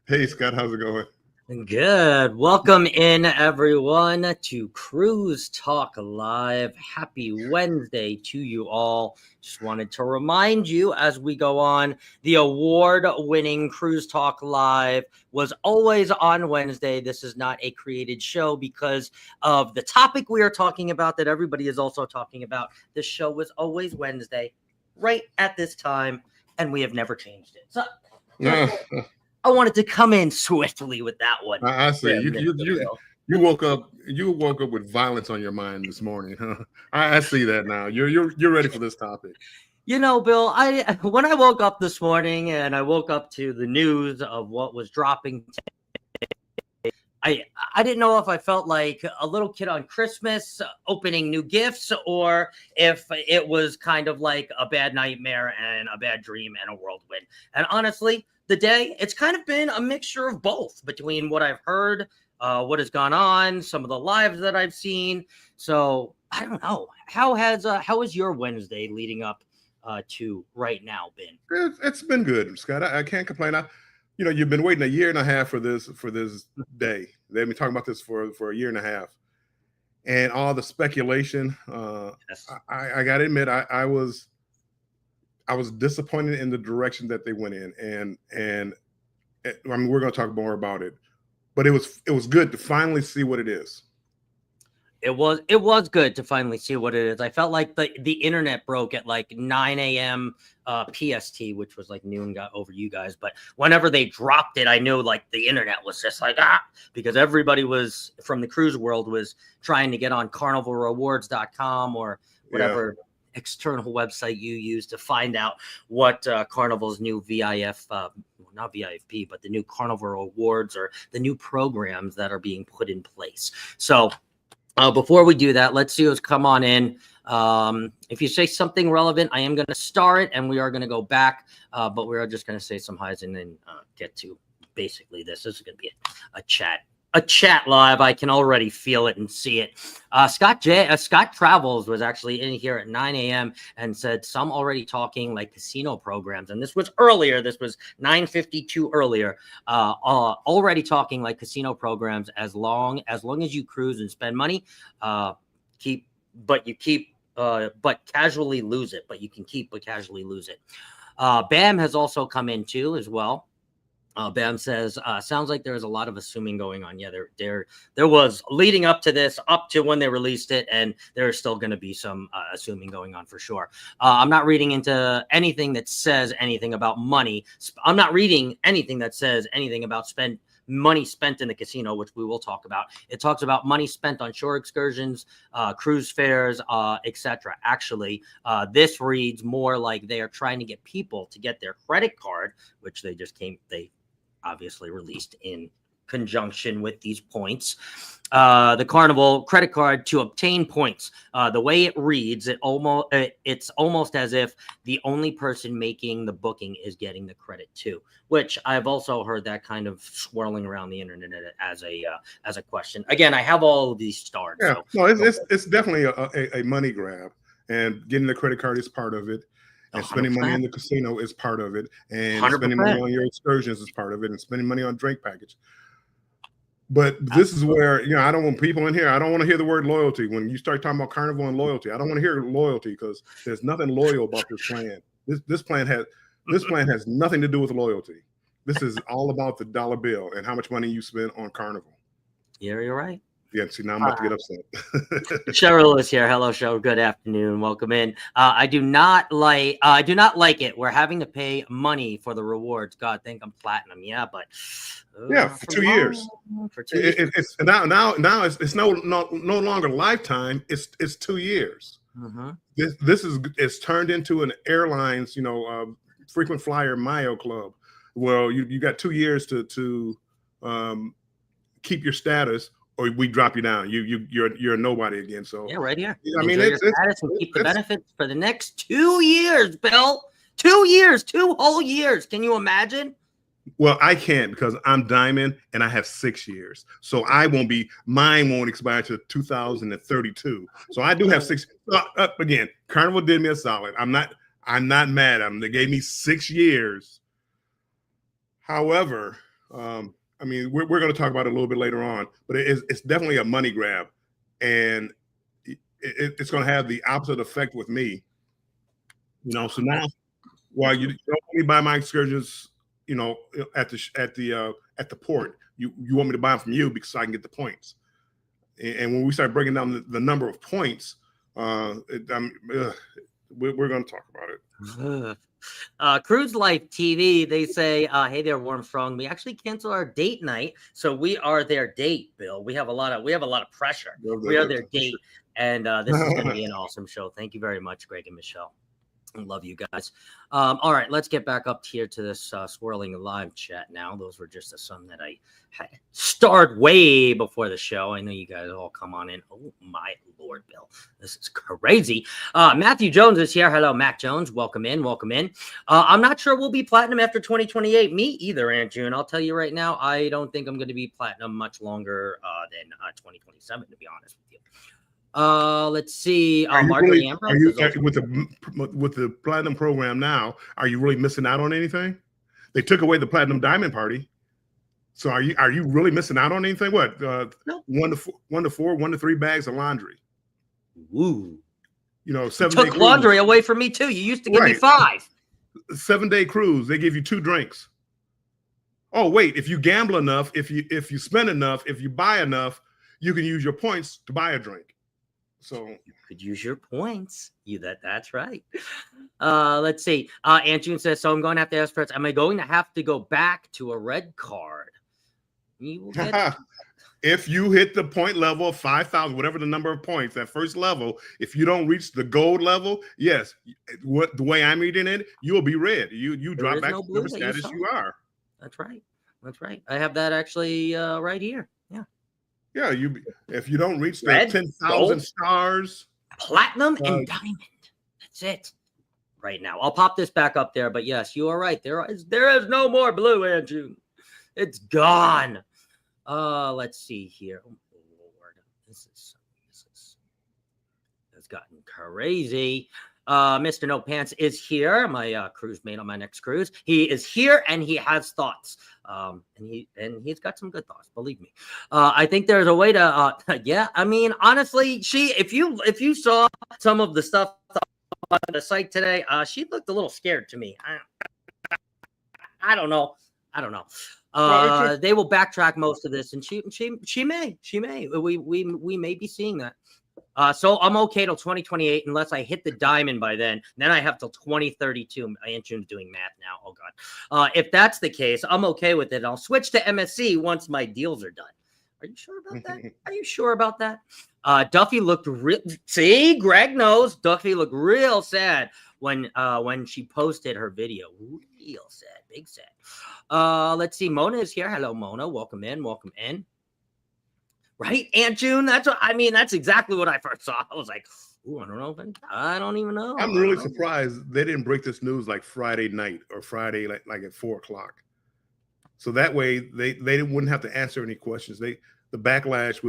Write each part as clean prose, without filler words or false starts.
Hey Scott, how's it going? Good. Welcome in, everyone, to Cruise Talk Live. Happy Wednesday to you all. Just wanted to remind you as we go on, the award winning Cruise Talk Live was always on Wednesday. This is not a created show because of the topic we are talking about that everybody is also talking about. This show was always Wednesday, right at this time, and we have never changed it. So, Uh, I wanted to come in swiftly with that one. I see. There, You you Mr. you Bill. you woke up. You woke up with violence on your mind this morning, huh? I see that now. You're ready for this topic. You know, Bill, I when I woke up this morning and I woke up to the news of what was dropping, I didn't know if I felt like a little kid on Christmas opening new gifts or if it was kind of like a bad nightmare and a bad dream and a whirlwind. And honestly, the day it's kind of been a mixture of both between what I've heard, what has gone on, some of the lives that I've seen. So I don't know how has your Wednesday leading up to right now been? It's been good, Scott. I can't complain. You've been waiting a year and a half for this day. They've been talking about this for a year and a half, and all the speculation. Yes. I got to admit, I was disappointed in the direction that they went in, and I mean we're going to talk more about it, but it was good to finally see what it is. It was good to finally see what it is. I felt like the internet broke at like 9 a.m. PST, which was like noon got over you guys. But whenever they dropped it, I knew like the internet was just like because everybody was from the cruise world was trying to get on carnivalrewards.com or Yeah. whatever external website you use to find out what Carnival's new not VIFP, but the new Carnival Rewards or the new programs that are being put in place. So before we do that, let's see who's come on in. If you say something relevant, I am going to star it, and we are going to go back. But we are just going to say some highs and then get to basically this. This is going to be a chat live. I can already feel it and see it. Scott Travels was actually in here at 9 a.m. and said some already talking like casino programs. And this was earlier. This was 9:52 earlier. Already talking like casino programs as long as you cruise and spend money, but casually lose it. But you can keep but casually lose it. Bam has also come in too as well. Bam says, sounds like there's a lot of assuming going on. Yeah, there was leading up to this, up to when they released it, and there's still going to be some assuming going on for sure. I'm not reading into anything that says anything about money. I'm not reading anything that says anything about money spent in the casino, which we will talk about. It talks about money spent on shore excursions, cruise fares, etc. Actually, this reads more like they are trying to get people to get their credit card, which they obviously released in conjunction with these points. The Carnival credit card to obtain points. The way it reads, it's almost as if the only person making the booking is getting the credit too, which I've also heard that kind of swirling around the internet as a question. Again, I have all of these starred. Yeah, So no, it's definitely a money grab, and getting the credit card is part of it, and spending money in 100%, the casino is part of it, and spending money 100%. on your excursions is part of it, and spending money on drink package. But this is where I don't want people in here. I don't want to hear the word loyalty when you start talking about Carnival and loyalty. I don't want to hear loyalty because there's nothing loyal about this plan. This plan has nothing to do with loyalty. This is all about the dollar bill and how much money you spend on Carnival. Yeah, you're right. Yeah, see, now I'm about to get upset. Cheryl is here. Hello, Cheryl. Good afternoon. Welcome in. I do not like it. We're having to pay money for the rewards. God, think I'm platinum. Yeah, but yeah, for 2 years. For 2 years. It's now it's no longer lifetime. It's 2 years. Mm-hmm. It's turned into an airlines frequent flyer Mayo Club. Well, you got 2 years to keep your status, or we drop you down. You're a nobody again. So Yeah, right here. I mean, Enjoy your status and keep the benefits for the next 2 years, Bill. 2 years, 2 whole years. Can you imagine? Well, I can't because I'm diamond and I have 6 years. So mine won't expire to 2032. So I do have 6. Again, Carnival did me a solid. I'm not mad at them. They gave me 6 years. However, I mean, we're going to talk about it a little bit later on, but it's definitely a money grab, and it's going to have the opposite effect with me. So now, while you don't only buy my excursions, at the port, you want me to buy them from you because I can get the points. And when we start breaking down the number of points, we're going to talk about it. Cruise Life TV, they say, hey there, Warm Strong. We actually canceled our date night, so we are their date, Bill. We have a lot of pressure. We are their date, and this is going to be an awesome show. Thank you very much, Greg and Michelle. I love you guys. All right, let's get back up here to this swirling live chat now. Those were just some that I had started way before the show. I know you guys all come on in. Oh, my Lord, Bill. This is crazy. Matthew Jones is here. Hello, Matt Jones. Welcome in. Welcome in. I'm not sure we'll be platinum after 2028. Me either, Aunt June. I'll tell you right now, I don't think I'm going to be platinum much longer than 2027, to be honest with you. Let's see. Marjorie Ambrose with the platinum program now, are you really missing out on anything? They took away the platinum diamond party. So are you really missing out on anything? What? No. 1 to 4, 1 to 3 bags of laundry. Woo. 7-day took laundry away from me too. You used to give me 5. 7-day cruise, they give you 2 drinks. Oh, wait, if you gamble enough, if you spend enough, if you buy enough, you can use your points to buy a drink. So you could use your points. That's right. Let's see. Aunt June says, so I'm going to have to ask first, am I going to have to go back to a red card? You will get if you hit the point level of 5,000, whatever the number of points, that first level, if you don't reach the gold level, yes, the way I'm reading it, you'll be red. You drop back to whatever status you are. That's right. That's right. I have that actually right here. Yeah. Yeah, if you don't reach the 10,000 stars, platinum and diamond. That's it. Right now, I'll pop this back up there. But yes, you are right. There is no more blue, Aunt June. It's gone. Let's see here. Oh Lord, this has gotten crazy. Mr. No Pants is here. My cruise mate on my next cruise. He is here and he has thoughts. And he's got some good thoughts, believe me. I think there's a way to yeah, I mean, honestly, if you saw some of the stuff on the site today, she looked a little scared to me. I don't know. They will backtrack most of this, and she may. We may be seeing that. So I'm okay till 2028 unless I hit the diamond by then. Then I have till 2032. Aunt June's doing math now. Oh God. If that's the case, I'm okay with it. I'll switch to MSC once my deals are done. Are you sure about that? Are you sure about that? Duffy looked see, Greg knows. Duffy looked real sad when she posted her video. Real sad, big sad. Let's see. Mona is here. Hello, Mona. Welcome in. Welcome in. Right, Aunt June? That's exactly what I first saw. I was like, ooh, I don't know. I don't even know. I'm really surprised they didn't break this news like Friday night or Friday like at 4:00. So that way they wouldn't have to answer any questions. The backlash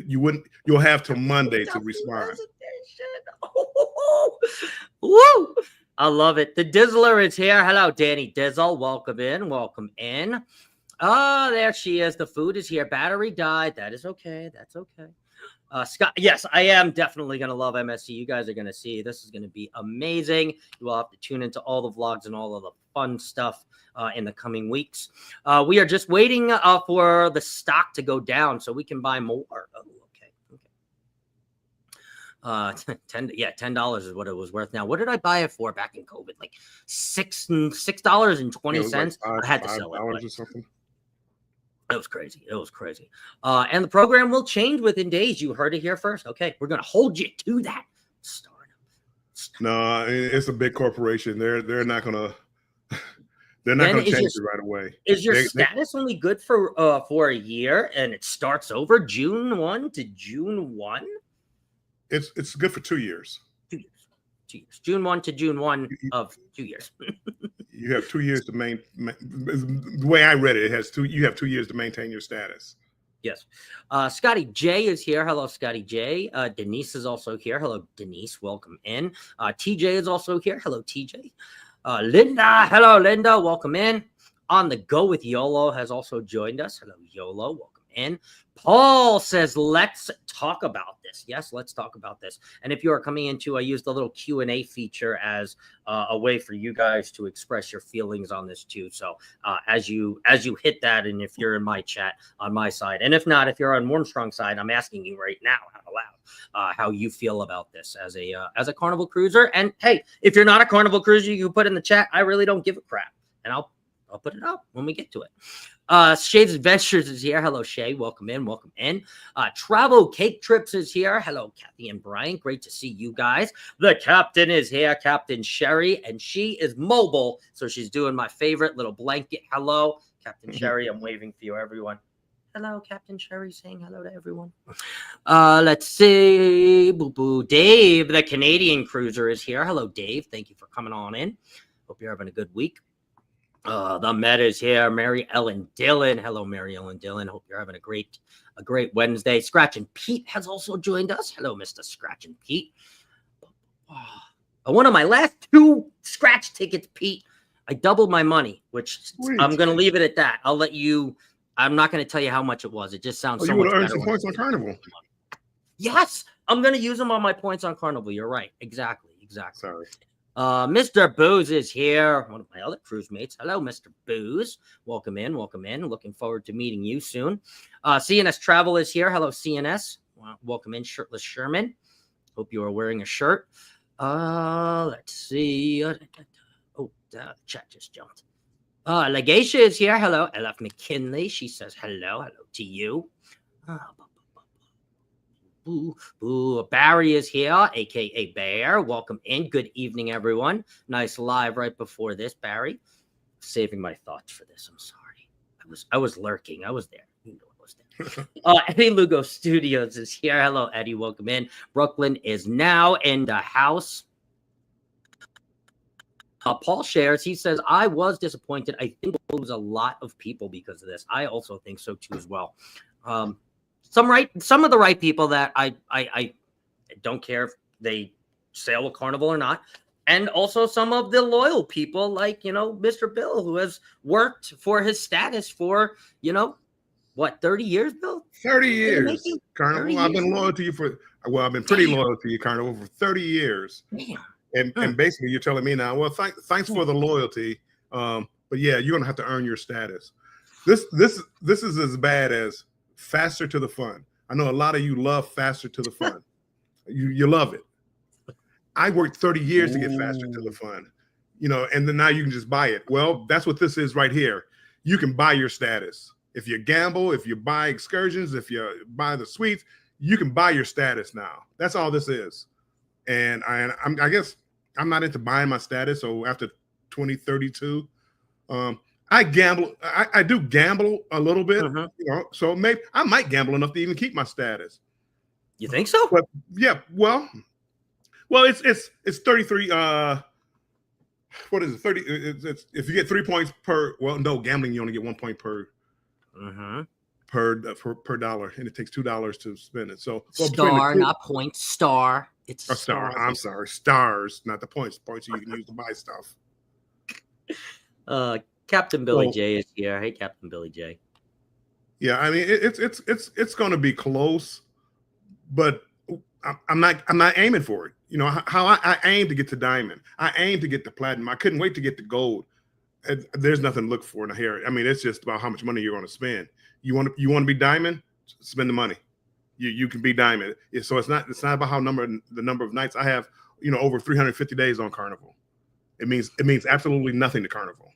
you'll have till Monday to respond. Woo! I love it. The Dizzler is here. Hello, Danny Dizzle. Welcome in. Welcome in. Oh, there she is. The food is here. Battery died. That is okay. That's okay. Scott, yes, I am definitely going to love MSC. You guys are going to see. This is going to be amazing. You will have to tune into all the vlogs and all of the fun stuff in the coming weeks. We are just waiting for the stock to go down so we can buy more. Oh, okay. $10 is what it was worth. Now, what did I buy it for back in COVID? Like $6.20. I had to sell it. Or something. It was crazy. It was crazy. And the program will change within days. You heard it here first. Okay, we're gonna hold you to that. No, it's a big corporation. They're not gonna change it right away. Is your status only good for a year and it starts over June 1 to June 1? It's good for 2 years. 2 years. 2 years. June 1 to June 1 of 2 years. You have 2 years to the way I read it, you have 2 years to maintain your status. Yes. Scotty J is here. Hello, Scotty J. Denise is also here. Hello, Denise. Welcome in. TJ is also here. Hello, TJ. Linda. Hello, Linda. Welcome in. On the Go with YOLO has also joined us. Hello, YOLO. Welcome in. Paul says, let's talk about this. Yes, let's talk about this. And if you are coming into, I used the little Q&A feature as a way for you guys to express your feelings on this too. So as you hit that, and if you're in my chat on my side, and if not, if you're on Warmstrong's side, I'm asking you right now out loud how you feel about this as a Carnival cruiser. And hey, if you're not a Carnival cruiser, you can put in the chat. I really don't give a crap, and I'll put it up when we get to it. Shay's Adventures is here. Hello, Shay. Welcome in. Welcome in. Travel Cake Trips is here. Hello, Kathy and Brian. Great to see you guys. The captain is here, Captain Sherry, and she is mobile, so she's doing my favorite little blanket. Hello, Captain Sherry. I'm waving for you, everyone. Hello, Captain Sherry, saying hello to everyone. Let's see. Boo boo. Dave, the Canadian cruiser, is here. Hello, Dave. Thank you for coming on in. Hope you're having a good week. The Met is here. Mary Ellen Dillon. Hello, Mary Ellen Dillon. Hope you're having a great Wednesday. Scratch and Pete has also joined us. Hello, Mr. Scratch and Pete. One of my last 2 scratch tickets, Pete. I doubled my money, which Sweet. I'm going to leave it at that. I'll let you. I'm not going to tell you how much it was. It just sounds so much better. You would earn some points on Carnival. Yes, I'm going to use them on my points on Carnival. You're right. Exactly. Sorry. Mr. Booze is here. One of my other cruise mates. Hello, Mr. Booze. Welcome in. Looking forward to meeting you soon. CNS Travel is here. Hello, CNS. Welcome in, Shirtless Sherman. Hope you are wearing a shirt. Let's see. The chat just jumped. Legacia is here. Hello, LF McKinley. She says hello to you. Barry is here, aka Bear. Welcome in. Good evening, everyone. Nice live right before this, Barry. Saving my thoughts for this. I'm sorry. I was lurking. I was there. You know I was there. Eddie Lugo Studios is here. Hello, Eddie. Welcome in. Brooklyn is now in the house. Paul shares. He says, I was disappointed. I think we'll lose a lot of people because of this. I also think so too as well. Some of the right people that I don't care if they sail with Carnival or not. And also some of the loyal people like, Mr. Bill, who has worked for his status for, 30 years, Bill? 30 years. Carnival. 30 I've been loyal to you I've been pretty loyal to you, Carnival, for 30 years. Damn. And basically you're telling me now, well, thanks for the loyalty. But yeah, you're going to have to earn your status. This is as bad as Faster to the Fun. I know a lot of you love Faster to the Fun. You love it. I worked 30 years to get Faster to the Fun, and then now you can just buy it. Well, that's what this is right here. You can buy your status. If you gamble, if you buy excursions, if you buy the suites, you can buy your status now. That's all this is. And I guess I'm not into buying my status. So after 2032, I gamble. I do gamble a little bit, so maybe I might gamble enough to even keep my status. You think so? But yeah, well, it's 33. What is it? 30. It's if you get 3 points per. Well, no, gambling you only get 1 point per. Per dollar, and it takes $2 to spend it. So star, not points. Star. It's a star. I'm sorry, stars, not the points. Points you can use to buy stuff. Captain Billy J is here. Hey, Captain Billy J. Yeah, I mean it's going to be close, but I'm not aiming for it. How I aim to get to diamond. I aim to get to platinum. I couldn't wait to get to gold. There's nothing to look for in here. I mean, it's just about how much money you're going to spend. You want to be diamond? Spend the money. You can be diamond. So it's not about the number of nights. I have over 350 days on Carnival. It means absolutely nothing to Carnival.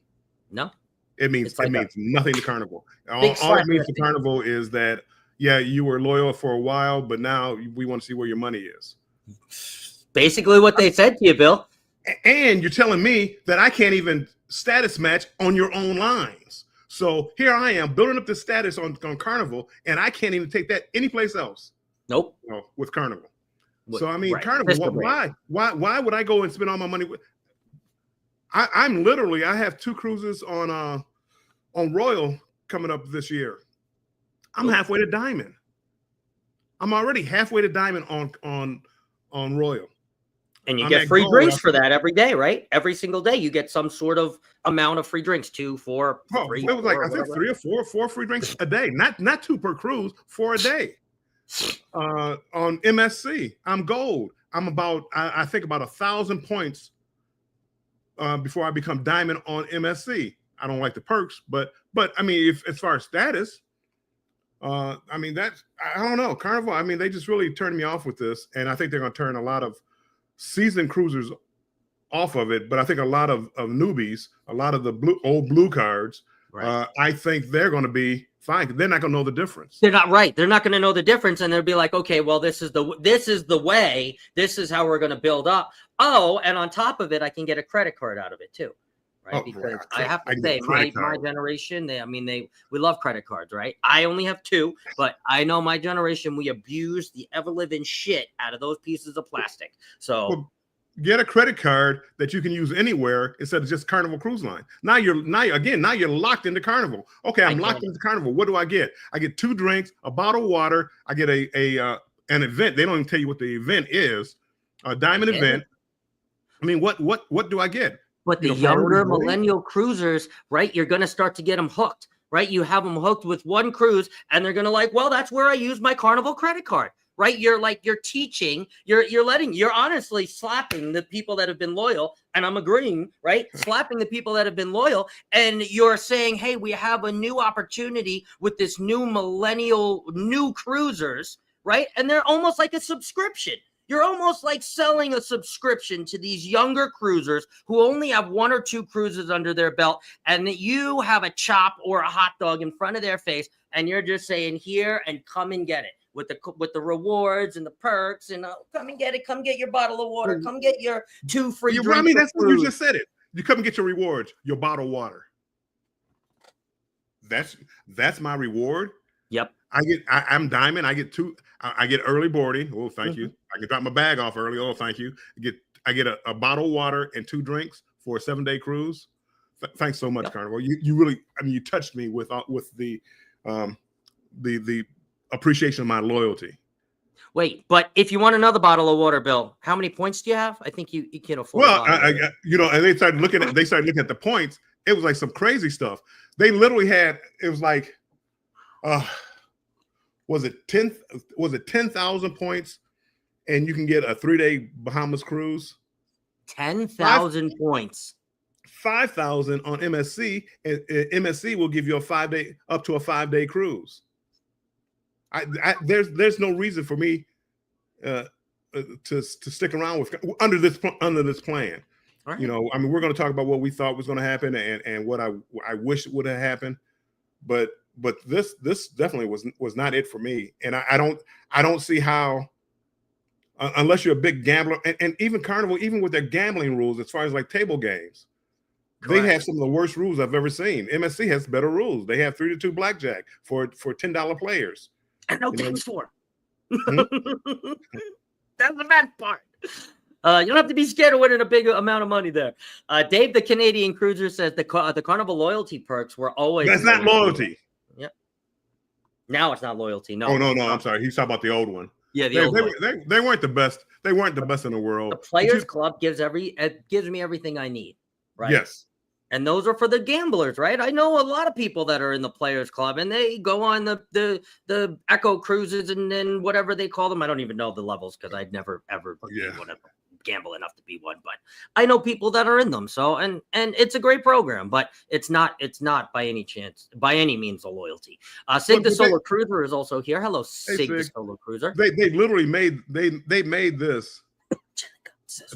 No, it means nothing to Carnival. All it means to Carnival is that you were loyal for a while, but now we want to see where your money is. Basically, what they said to you, Bill. And you're telling me that I can't even status match on your own lines. So here I am building up this status on Carnival, and I can't even take that anyplace else. Nope. With Carnival. So I mean, right. Carnival. Why would I go and spend all my money with? I have 2 cruises on Royal coming up this year. I'm halfway to diamond. I'm already halfway to diamond on Royal. And you I'm get at free gold. drinks for that every day, right? Every single day, you get some sort of amount of free drinks, 2, 4, 3. It was like, 4, I think whatever. 3 or 4 free drinks a day, not 2 per cruise, 4 a day. On MSC, I'm gold. I'm about, I think about 1,000 points before I become diamond on MSC. I don't like the perks, but I mean, if as far as status, I mean, that's, I don't know, Carnival. I mean, they just really turned me off with this, and I think they're going to turn a lot of seasoned cruisers off of it. But I think a lot of newbies, a lot of the old blue cards, Right. I think they're going to be fine. They're not going to know the difference. They're not right. They're not going to know the difference, and they'll be like, okay, well, this is the way. This is how we're going to build up. Oh, and on top of it, I can get a credit card out of it too, right? Because I have to say, my generation, we love credit cards, right? I only have 2, but I know my generation, we abuse the ever living shit out of those pieces of plastic. So. Well, get a credit card that you can use anywhere instead of just Carnival Cruise Line. Now you're locked into Carnival. Okay, I'm locked into Carnival. What do I get? I get 2 drinks, a bottle of water. I get an event. They don't even tell you what the event is. A diamond event. I mean, what do I get? But the younger millennial cruisers, right? You're going to start to get them hooked, right? You have them hooked with one cruise, and they're going to like, well, that's where I use my Carnival credit card. Right, you're teaching, you're honestly slapping the people that have been loyal, and I'm agreeing, right? Slapping the people that have been loyal, and you're saying, hey, we have a new opportunity with this new millennial, new cruisers, right? And they're almost like a subscription. You're almost like selling a subscription to these younger cruisers who only have 1 or 2 cruises under their belt, and that you have a chop or a hot dog in front of their face, and you're just saying, here and come and get it. With the rewards and the perks, and come and get it. Come get your bottle of water. Come get your 2 free drinks. I mean, that's what you just said it. You come and get your rewards, your bottle of water. That's my reward. Yep. I'm diamond. I get 2. I get early boarding. Oh, thank you. I can drop my bag off early. Oh, thank you. I get a bottle of water and 2 drinks for a 7-day cruise. Thanks so much, Carnival. You really, I mean, you touched me with the appreciation of my loyalty. Wait, but if you want another bottle of water, Bill, how many points do you have? I think you can afford. Well, and they started looking at the points. It was like some crazy stuff. They literally had, it was like, was it 10,000 points, and you can get a 3-day Bahamas cruise. 10,000 points. 5,000 on MSC, and MSC will give you up to a 5-day cruise. There's no reason for me to stick around with under this plan. Right. You know, I mean, we're going to talk about what we thought was going to happen and what I wish would have happened, but this definitely was not it for me. And I don't see how, unless you're a big gambler, and even Carnival, even with their gambling rules as far as like table games. Correct. They have some of the worst rules I've ever seen. MSC has better rules. They have 3-2 blackjack for $10 players. And no games for. That's the bad part. You don't have to be scared of winning a big amount of money there. Dave, the Canadian Cruiser, says the Carnival loyalty perks were always. That's not loyalty. Yep. Now it's not loyalty. No. Oh no. I'm sorry. He's talking about the old one. Yeah, they weren't the best. They weren't the best in the world. The Players Club gives me everything I need. Right. Yes. And those are for the gamblers, right? I know a lot of people that are in the Players Club, and they go on the Echo cruises and then whatever they call them. I don't even know the levels because I'd never ever gamble enough to be one. But I know people that are in them. So and it's a great program, but it's not by any means a loyalty. Sig the Solar Cruiser is also here. Hello, Sig the Solar Cruiser. They literally made this.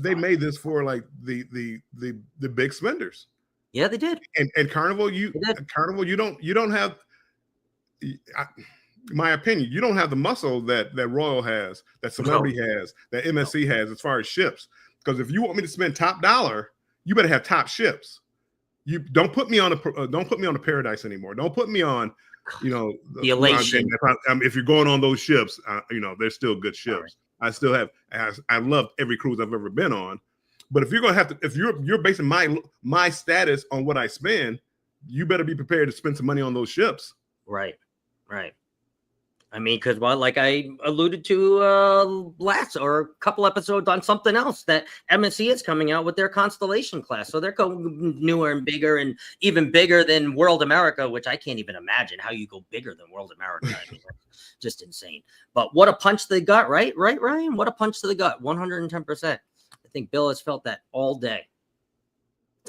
They made this for like the big spenders. Yeah, they did. And Carnival, you don't have, my opinion, you don't have the muscle that Royal has, that Celebrity has, that MSC has as far as ships. Because if you want me to spend top dollar, you better have top ships. You don't put me on the Paradise anymore. Don't put me on, the Elation. If you're going on those ships, they're still good ships. Right. I love every cruise I've ever been on. But if you're going to have to, if you're basing my status on what I spend, you better be prepared to spend some money on those ships. Right. I mean, because like I alluded to last or a couple episodes on something else, that MSC is coming out with their Constellation class, so they're going newer and bigger, and even bigger than World America, which I can't even imagine how you go bigger than World America. I mean, that's just insane. But what a punch to the gut, right, Ryan? What a punch to the gut, 110%. I think Bill has felt that all day.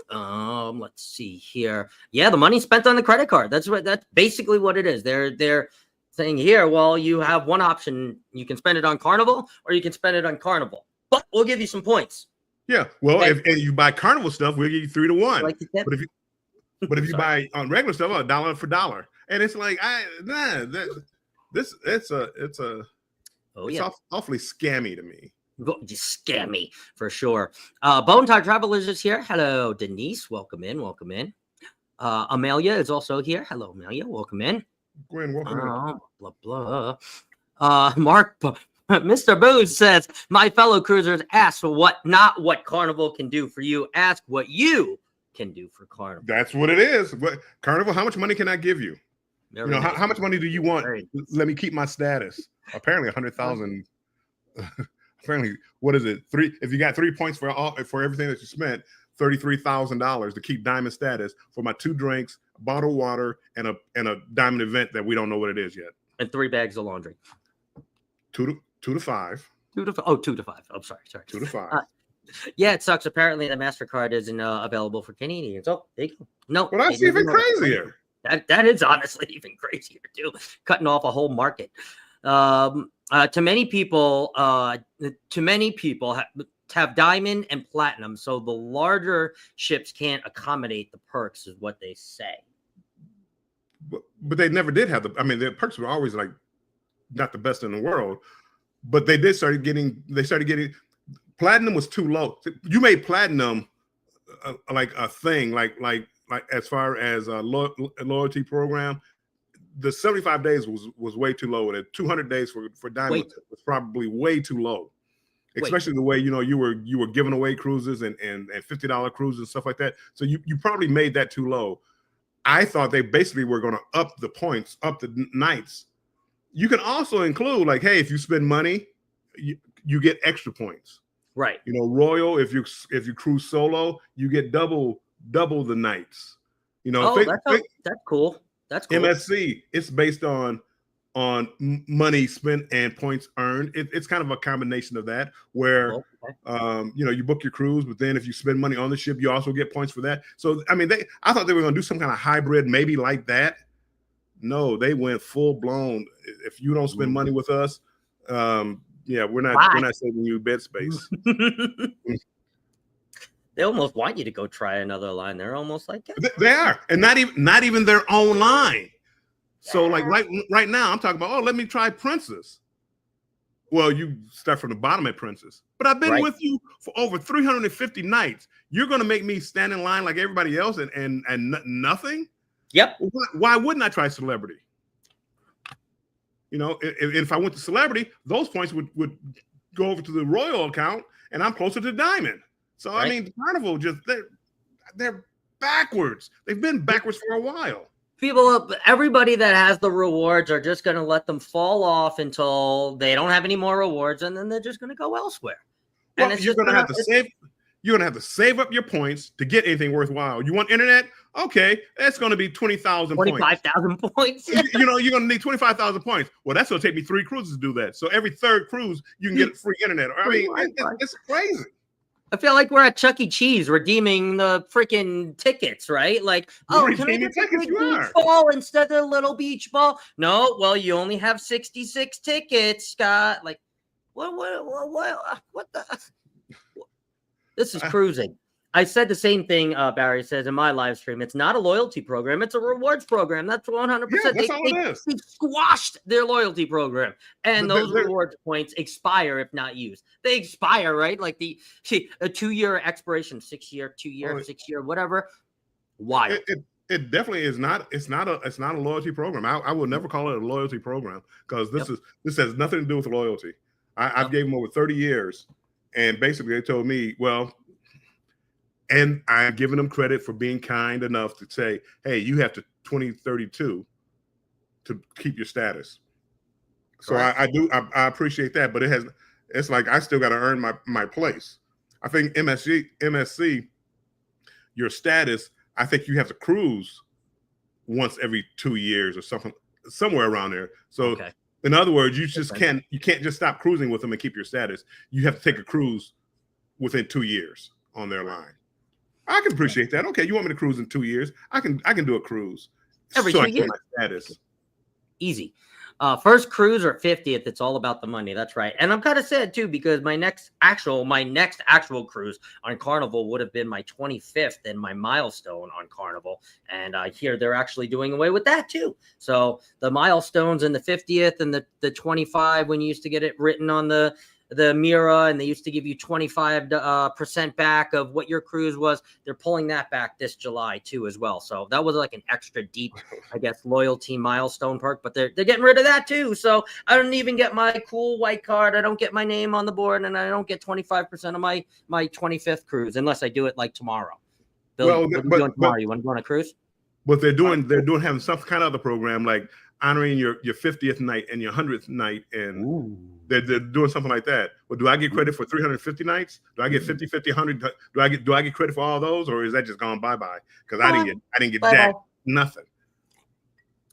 Let's see here. Yeah, the money spent on the credit card. That's basically what it is. They're saying here, well, you have one option. You can spend it on Carnival or you can spend it on Carnival, but we'll give you some points. Yeah. Well, if you buy Carnival stuff, we'll give you 3 to 1. Like but if you buy on regular stuff, $1 for $1. And it's like, it's awfully scammy to me. Just scammy for sure. Bone Tie Travelers is here. Hello, Denise. Welcome in. Amelia is also here. Hello, Amelia. Welcome in. Gwen, welcome in. Blah, blah. Mark, Mr. Booze says, my fellow cruisers, ask not what Carnival can do for you. Ask what you can do for Carnival. That's what it is. But Carnival, how much money can I give you? How much money do you want? Let me keep my status. Apparently 100,000. Apparently, what is it? If you got 3 points for everything that you spent, $33,000 to keep diamond status for my 2 drinks, a bottle of water, and a diamond event that we don't know what it is yet. And 3 bags of laundry. 2 to 5. 2 to 5. Oh, 2 to 5. I'm sorry. 2 to 5. Yeah, it sucks. Apparently, the MasterCard isn't available for Canadians. Oh, there you go. No. Well, that's even crazier. That is honestly even crazier too. Cutting off a whole market. To many people have diamond and platinum, so the larger ships can't accommodate the perks, is what they say. But they never did have their perks were always like not the best in the world, but they started getting platinum was too low. You made platinum like a thing, like as far as a loyalty program. The 75 days was way too low. The 200 days for diamond was probably way too low, especially the way you were giving away cruises and $50 cruises and stuff like that. So you probably made that too low. I thought they basically were going to up the points, up the nights. You can also include like, hey, if you spend money, you get extra points. Right. Royal. If you cruise solo, you get double the nights. That's cool. That's cool. MSC, it's based on money spent and points earned. It's kind of a combination of that where, you book your cruise, but then if you spend money on the ship, you also get points for that. So, I thought they were going to do some kind of hybrid, maybe like that. No, they went full blown. If you don't spend money with us, we're not saving you bed space. They almost want you to go try another line. They're almost like that. They are, and not even their own line. So like right now, I'm talking about, let me try Princess. Well, you start from the bottom at Princess, but I've been with you for over 350 nights. You're going to make me stand in line like everybody else and nothing? Yep. Why wouldn't I try Celebrity? If I went to Celebrity, those points would go over to the Royal account, and I'm closer to Diamond. So Carnival they're backwards. They've been backwards for a while. Everybody that has the rewards are just going to let them fall off until they don't have any more rewards, and then they're just going to go elsewhere. Well, you're going to have to save. You're going to have to save up your points to get anything worthwhile. You want internet? Okay, that's going to be 20,000 points. 25,000 points. You're going to need 25,000 points. Well, that's going to take me 3 cruises to do that. So every 3rd cruise, you can get free internet. It's crazy. I feel like we're at Chuck E. Cheese redeeming the freaking tickets, right? Like, can I get the big beach ball instead of the little beach ball? No, well, you only have 66 tickets, Scott. Like, what the? This is cruising. I said the same thing, Barry says in my live stream. It's not a loyalty program. It's a rewards program. That's 100%. Yeah, that's all it is. They squashed their loyalty program. And those rewards points expire if not used. They expire, right? Like a 2-year expiration, 6-year, 2-year, 6-year, whatever. Why? It definitely is not. It's not a loyalty program. I will never call it a loyalty program because this has nothing to do with loyalty. I've gave them over 30 years. And basically they told me, and I'm giving them credit for being kind enough to say, hey, you have to 2032 to keep your status. So I appreciate that, but it's like I still got to earn my place. I think MSC, your status, I think you have to cruise once every 2 years or something, somewhere around there. So in other words, you can't just stop cruising with them and keep your status. You have to take a cruise within 2 years on their line. I can appreciate that. Okay, you want me to cruise in 2 years? I can do a cruise every 2 years. My status. Easy. First cruise or 50th, it's all about the money. That's right. And I'm kind of sad too, because my next actual cruise on Carnival would have been my 25th and my milestone on Carnival. And I hear they're actually doing away with that too. So the milestones and the 50th and the 25, when you used to get it written on the Mira, and they used to give you 25% back of what your cruise was. They're pulling that back this July too as well. So that was like an extra deep, I guess, loyalty milestone perk, but they're getting rid of that too. So I don't even get my cool white card. I don't get my name on the board, and I don't get 25% of my 25th cruise unless I do it like tomorrow. Bill, what are you doing tomorrow? You want to go on a cruise? But they're having some kind of other program like honoring your 50th night and your 100th night, and they're doing something like that. Well, do I get credit for 350 nights? Do I get 50, 50, 100? Do I get credit for all those, or is that just gone bye-bye? Because I didn't get jack, nothing.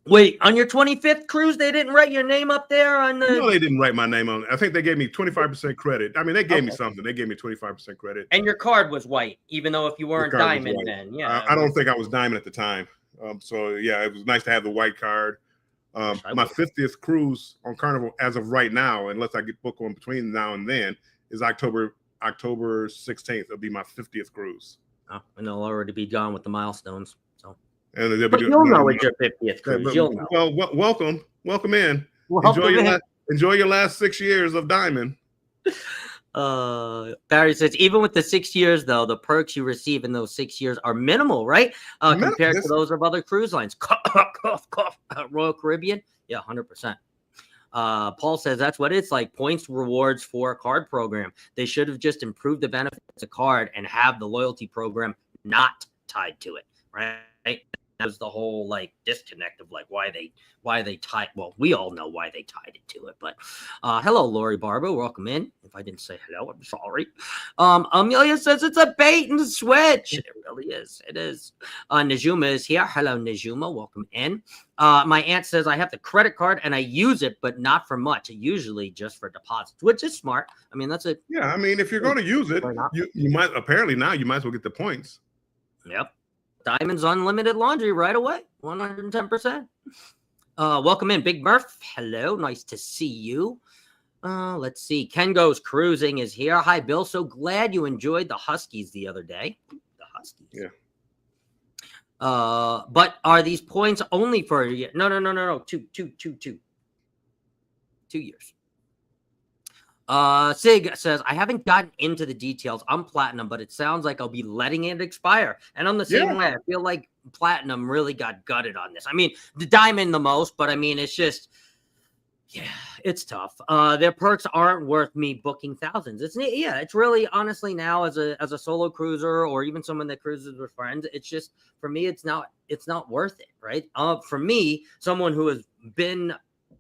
Wait, on your 25th cruise, they didn't write your name up there on the... No, they didn't write my name on it. I think they gave me 25% credit. I mean, they gave me something. They gave me 25% credit. And your card was white, even though if you weren't diamond then. Yeah. I don't think I was diamond at the time. So, yeah, it was nice to have the white card. My 50th cruise on Carnival as of right now, unless I get booked on between now and then, is October 16th. It'll be my 50th cruise. Oh, and they'll already be gone with the milestones. So, but you'll know it's your 50th cruise. You'll know. Well, welcome in. Enjoy your last 6 years of diamond. Barry says, even with the 6 years, though, the perks you receive in those 6 years are minimal, right? Compared to those of other cruise lines. Royal Caribbean, yeah, 100%. Paul says that's what it's like. Points rewards for a card program. They should have just improved the benefits of the card and have the loyalty program not tied to it, right? That was the whole like disconnect of like why they tied. Well, we all know why they tied it to it. But hello, Lori Barber, welcome in. If I didn't say hello, I'm sorry. Amelia says it's a bait and switch. It really is. It is. Najuma is here. Hello, Najuma, welcome in. My aunt says I have the credit card and I use it, but not for much. Usually just for deposits, which is smart. I mean, that's it. Yeah, I mean, if you're going to use it, you might as well get the points. Yep. Diamonds Unlimited Laundry right away, 110%. Welcome in, Big Murph. Hello, nice to see you. Let's see. Ken Goes Cruising is here. Hi, Bill. So glad you enjoyed the Huskies the other day. The Huskies. Yeah. But are these points only for a year? No. 2 years. Sig says, I haven't gotten into the details. I'm platinum, but it sounds like I'll be letting it expire. And I'm the same way. I feel like platinum really got gutted on this. I mean, the diamond the most, but I mean, it's just, yeah, it's tough. Their perks aren't worth me booking thousands. It's really honestly now as a solo cruiser or even someone that cruises with friends, it's just, for me, it's not worth it, right? For me, someone who has been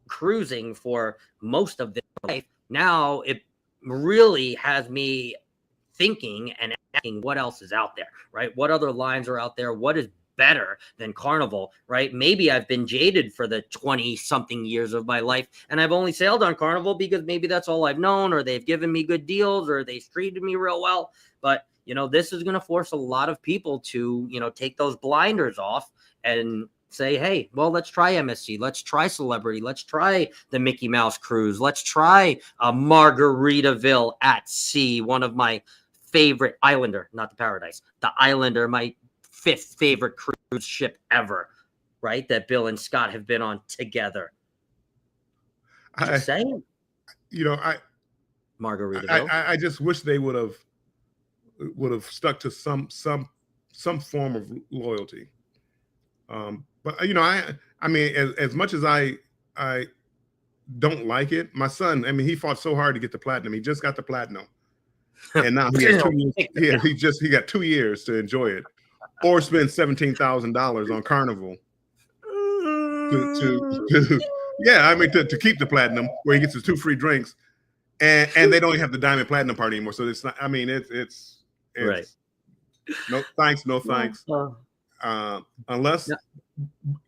cruising for most of their life, now it really has me thinking and asking what else is out there, right? What other lines are out there? What is better than Carnival, right? Maybe I've been jaded for the 20-something years of my life, and I've only sailed on Carnival because maybe that's all I've known, or they've given me good deals, or they've treated me real well. But, this is going to force a lot of people to, take those blinders off and say, hey, well, let's try MSC. Let's try Celebrity. Let's try the Mickey Mouse Cruise. Let's try Margaritaville at Sea, one of my favorite Islander, not the Paradise, the Islander, my 5th favorite cruise ship ever, right? That Bill and Scott have been on together. Just saying. Margaritaville. I just wish they would have stuck to some form of loyalty. But I mean, as much as I don't like it, my son, I mean, he fought so hard to get the platinum. He just got the platinum, and now he has 2 years. He got 2 years to enjoy it, or spend $17,000 on Carnival Yeah, I mean to keep the platinum where he gets his 2 free drinks, and they don't even have the diamond platinum part anymore. So it's not. I mean, it's Right. no thanks, no thanks. Unless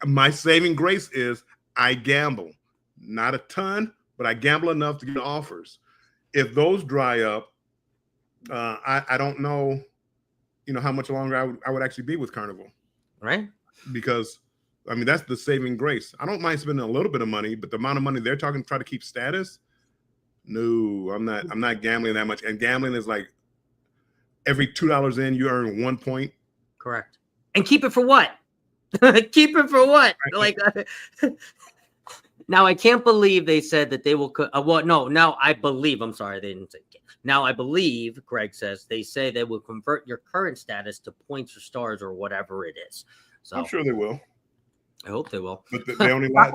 my saving grace is I gamble, not a ton, but I gamble enough to get offers. If those dry up, I don't know, how much longer I would actually be with Carnival, Right? because I mean that's the saving grace. I don't mind spending a little bit of money, but the amount of money they're talking to try to keep status, no, I'm not gambling that much. And gambling is like every $2 in, you earn 1 point. Correct. And keep it for what? Keep it for what? Like, now I can't believe they said that they will. Well, no, now I believe. I'm sorry, they didn't say. Now I believe, Greg says, they say they will convert your current status to points or stars or whatever it is. So I'm sure they will. I hope they will. But they only last.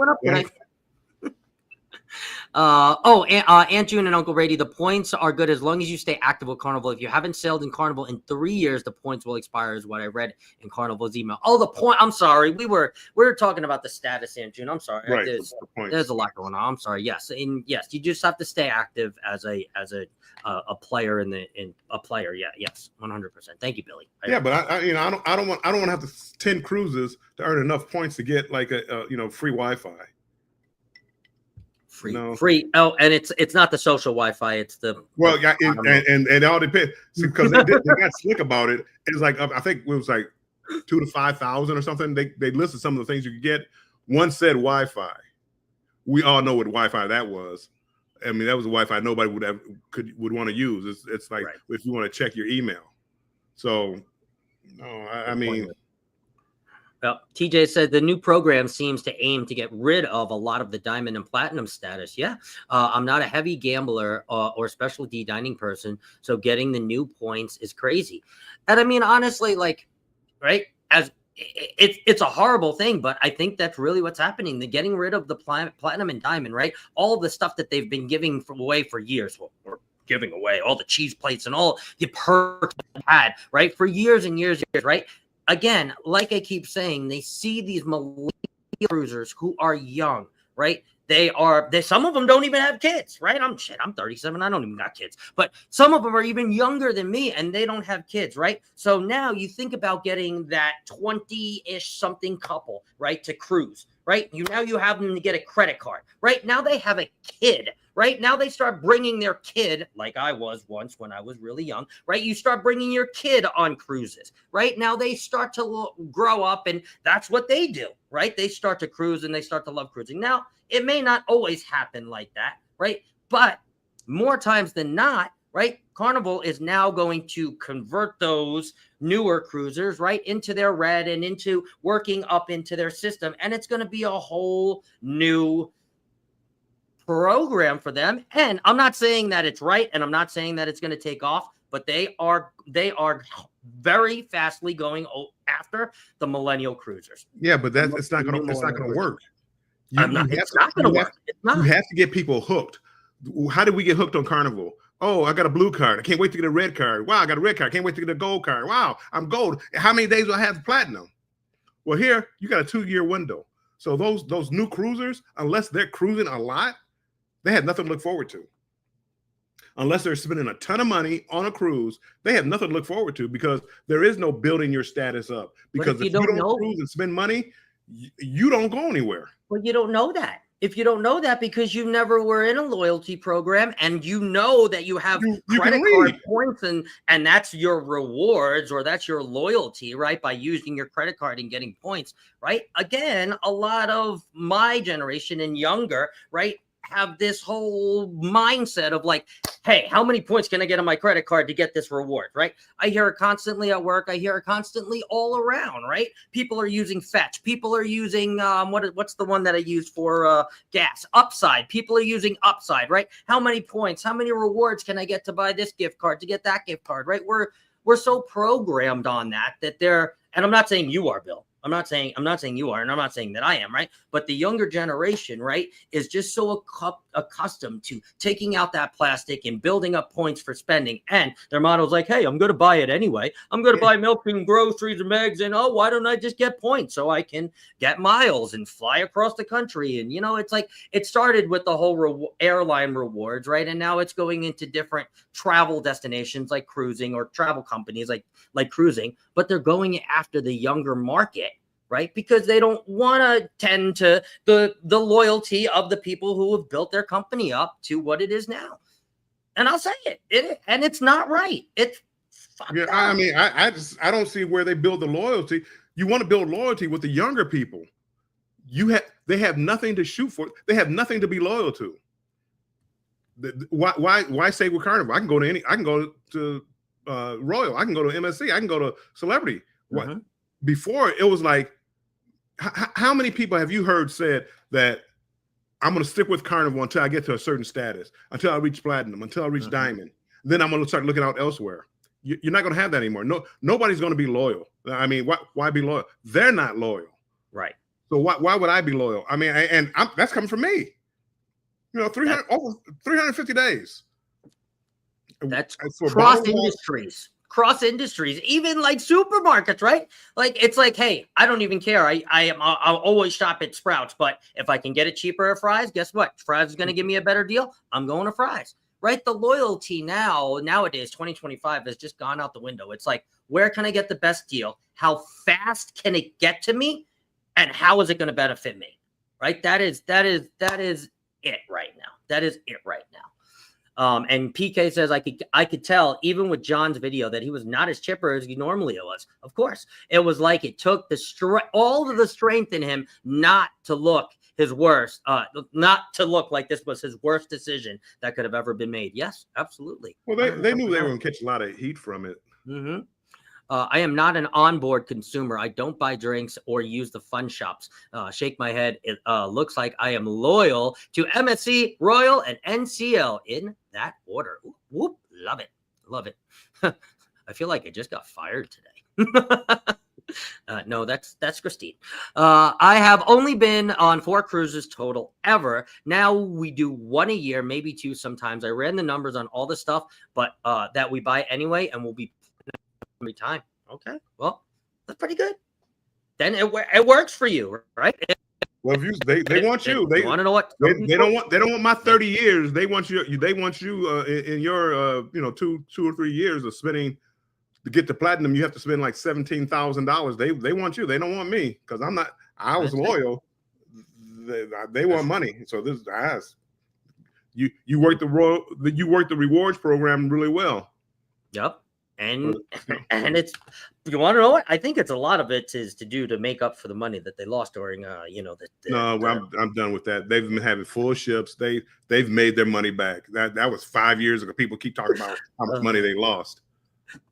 Aunt June and Uncle Brady, the points are good as long as you stay active with Carnival. If you haven't sailed in Carnival in 3 years, the points will expire, is what I read in Carnival's email. Oh, the point. I'm sorry. We were talking about the status, Aunt June. I'm sorry. Right. There's a lot going on. I'm sorry. Yes. And yes, you just have to stay active as a player in a player. Yeah. Yes. 100%. Thank you, Billy. Yeah, but I don't want to have 10 cruises to earn enough points to get like a free Wi-Fi. Free. Oh, and it's not the social Wi-Fi. It's the and it all depends because they got slick about it. It's like I think it was like 2,000 to 5,000 or something. They listed some of the things you could get. One said Wi-Fi. We all know what Wi-Fi that was. I mean, that was a Wi-Fi nobody would want to use. It's like if you want to check your email. So, no, I mean. Well, TJ said the new program seems to aim to get rid of a lot of the diamond and platinum status. Yeah, I'm not a heavy gambler or specialty dining person, so getting the new points is crazy. And I mean, honestly, like, right, as it's a horrible thing, but I think that's really what's happening. They're getting rid of the platinum and diamond, right? All the stuff that they've been giving away for years. Or giving away all the cheese plates and all the perks they had, right, for years and years, right? Again, like I keep saying, they see these millennial cruisers who are young, right? Some of them don't even have kids, right? I'm 37. I don't even got kids, but some of them are even younger than me and they don't have kids, right? So now you think about getting that 20-ish something couple, right, to cruise, right? Now you have them to get a credit card, right? Now they have a kid, right? Now they start bringing their kid, like I was once when I was really young, right? You start bringing your kid on cruises, right? Now they start to grow up and that's what they do, right? They start to cruise and they start to love cruising. Now, it may not always happen like that, right? But more times than not, right? Carnival is now going to convert those newer cruisers, right, into their red and into working up into their system. And it's going to be a whole new program for them. And I'm not saying that it's right, and I'm not saying that it's going to take off, but they are very fastly going after the millennial cruisers. Yeah, but it's not going to work. It's not going to work. You have to get people hooked. How did we get hooked on Carnival? Oh, I got a blue card. I can't wait to get a red card. Wow, I got a red card. I can't wait to get a gold card. Wow, I'm gold. How many days do I have platinum? Well, here you got a 2-year window. So those new cruisers, unless they're cruising a lot, they have nothing to look forward to. Unless they're spending a ton of money on a cruise, they have nothing to look forward to because there is no building your status up. Because if you don't cruise and spend money, you don't go anywhere. Well, you don't know that. If you don't know that because you never were in a loyalty program and you know that you have credit card points and that's your rewards or that's your loyalty, right? By using your credit card and getting points, right? Again, a lot of my generation and younger, right, have this whole mindset of like, hey, how many points can I get on my credit card to get this reward, right? I hear it constantly at work. I hear it constantly all around, right? People are using Fetch. People are using, what's the one that I use for gas? Upside. People are using Upside, right? How many points, how many rewards can I get to buy this gift card, to get that gift card, right? We're so programmed on that they're, and I'm not saying you are, Bill. I'm not saying you are, and I'm not saying that I am, right? But the younger generation, right, is just so accustomed to taking out that plastic and building up points for spending. And their motto is like, hey, I'm going to buy it anyway. I'm going to buy milk and groceries and eggs, and oh, why don't I just get points so I can get miles and fly across the country? And, you know, it's like it started with the whole airline rewards, right? And now it's going into different travel destinations like cruising, or travel companies like cruising, but they're going after the younger market, right? Because they don't want to tend to the loyalty of the people who have built their company up to what it is now. And I'll say and it's not right. It's fucked up. I mean, I don't see where they build the loyalty. You want to build loyalty with the younger people. They have nothing to shoot for. They have nothing to be loyal to. Why say with Carnival? I can go to Royal. I can go to MSC. I can go to Celebrity. What before it was like, how many people have you heard said that I'm going to stick with Carnival until I get to a certain status, until I reach platinum, until I reach diamond, then I'm going to start looking out elsewhere. You're not going to have that anymore. Nobody's going to be loyal. I mean, why be loyal? They're not loyal, right? So why would I be loyal? I mean, that's coming from me. You know, over 350 days. That's cross industries, even like supermarkets, right? Like, it's like, hey, I don't even care. I'll always shop at Sprouts, but if I can get it cheaper at Fry's, guess what? Fry's is going to give me a better deal. I'm going to Fry's, right? The loyalty nowadays, 2025 has just gone out the window. It's like, where can I get the best deal? How fast can it get to me? And how is it going to benefit me? Right? That is it right now. That is it right now. And PK says, I could tell even with John's video that he was not as chipper as he normally was. Of course, it was like it took all of the strength in him not to look his worst, not to look like this was his worst decision that could have ever been made. Yes, absolutely. Well, they knew they were going to catch a lot of heat from it. I am not an onboard consumer. I don't buy drinks or use the fun shops. Shake my head. It looks like I am loyal to MSC, Royal, and NCL in that order. Whoop, love it. Love it. I feel like I just got fired today. No, that's Christine. I have only been on 4 cruises total ever. Now we do 1 a year, maybe 2 sometimes. I ran the numbers on all the stuff, but that we buy anyway, and we'll be every time. Okay, well, that's pretty good. Then it works for you, right? Well, if they want you. They want to know what they don't want my 30 years. They want you. They want you in your 2 or 3 years of spending to get to platinum. You have to spend like $17,000. They want you. They don't want me because I'm not. I was loyal. They want money. So this is you work the rewards program really well. Yep. And it's, you want to know what? I think it's a lot of it is to do to make up for the money that they lost during No, I'm done with that. They've been having full ships. They've made their money back. That was 5 years ago. People keep talking about how much money they lost.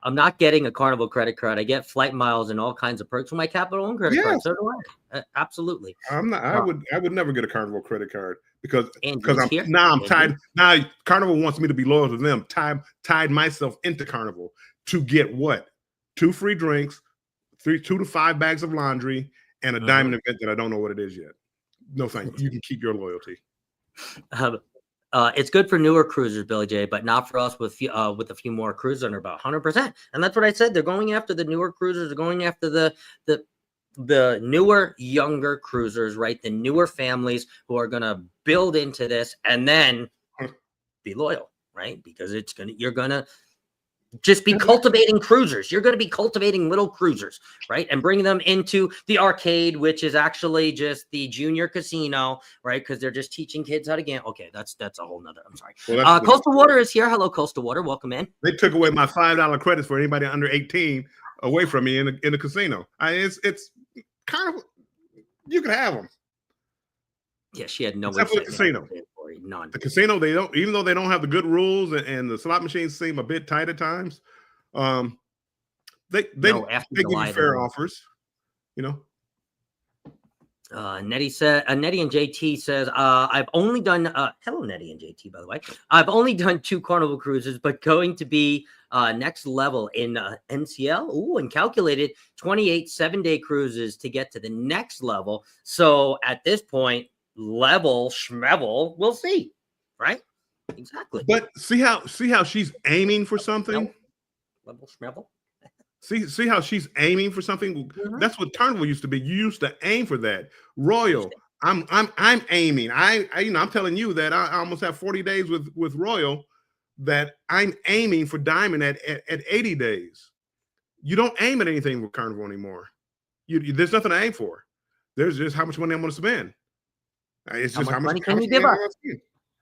I'm not getting a Carnival credit card. I get flight miles and all kinds of perks with my Capital One credit card. So do I. Absolutely. I'm not. I would never get a Carnival credit card because I'm tied. Now Carnival wants me to be loyal to them. Tied myself into Carnival to get what? 2 free drinks, 2 to 5 bags of laundry, and a diamond event that I don't know what it is yet. No, thank you. You can keep your loyalty. It's good for newer cruisers, Billy J, but not for us with a few more cruisers under about 100%. And that's what I said. They're going after the newer cruisers. They're going after the newer, younger cruisers, right? The newer families who are going to build into this and then be loyal, right? Because you're going to just be cultivating cruisers. You're going to be cultivating little cruisers, right? And bring them into the arcade, which is actually just the junior casino, right? Because they're just teaching kids how to gamble. Okay, that's a whole nother. I'm sorry. Well, Coastal Water is here. Hello, Coastal Water. Welcome in. They took away my $5 credits for anybody under 18 away from me in the casino. It's kind of, you can have them. Yeah, she had no. Except for the casino. None. The casino, they don't, even though they don't have the good rules and the slot machines seem a bit tight at times. They give you fair offers, Nettie said, Nettie and JT says, I've only done, hello, Nettie and JT, by the way. I've only done 2 Carnival cruises, but going to be next level in NCL. Ooh, and calculated 28 7-day cruises to get to the next level. So at this point, level schmevel, we'll see, right? Exactly. But see how she's aiming for something. Level schmevel. See how she's aiming for something. That's what Carnival used to be. You used to aim for that. Royal, I'm aiming. I'm telling you that I almost have 40 days with Royal, that I'm aiming for Diamond at 80 days. You don't aim at anything with Carnival anymore. There's nothing to aim for. There's just how much money I'm going to spend. It's just how much money can you give us?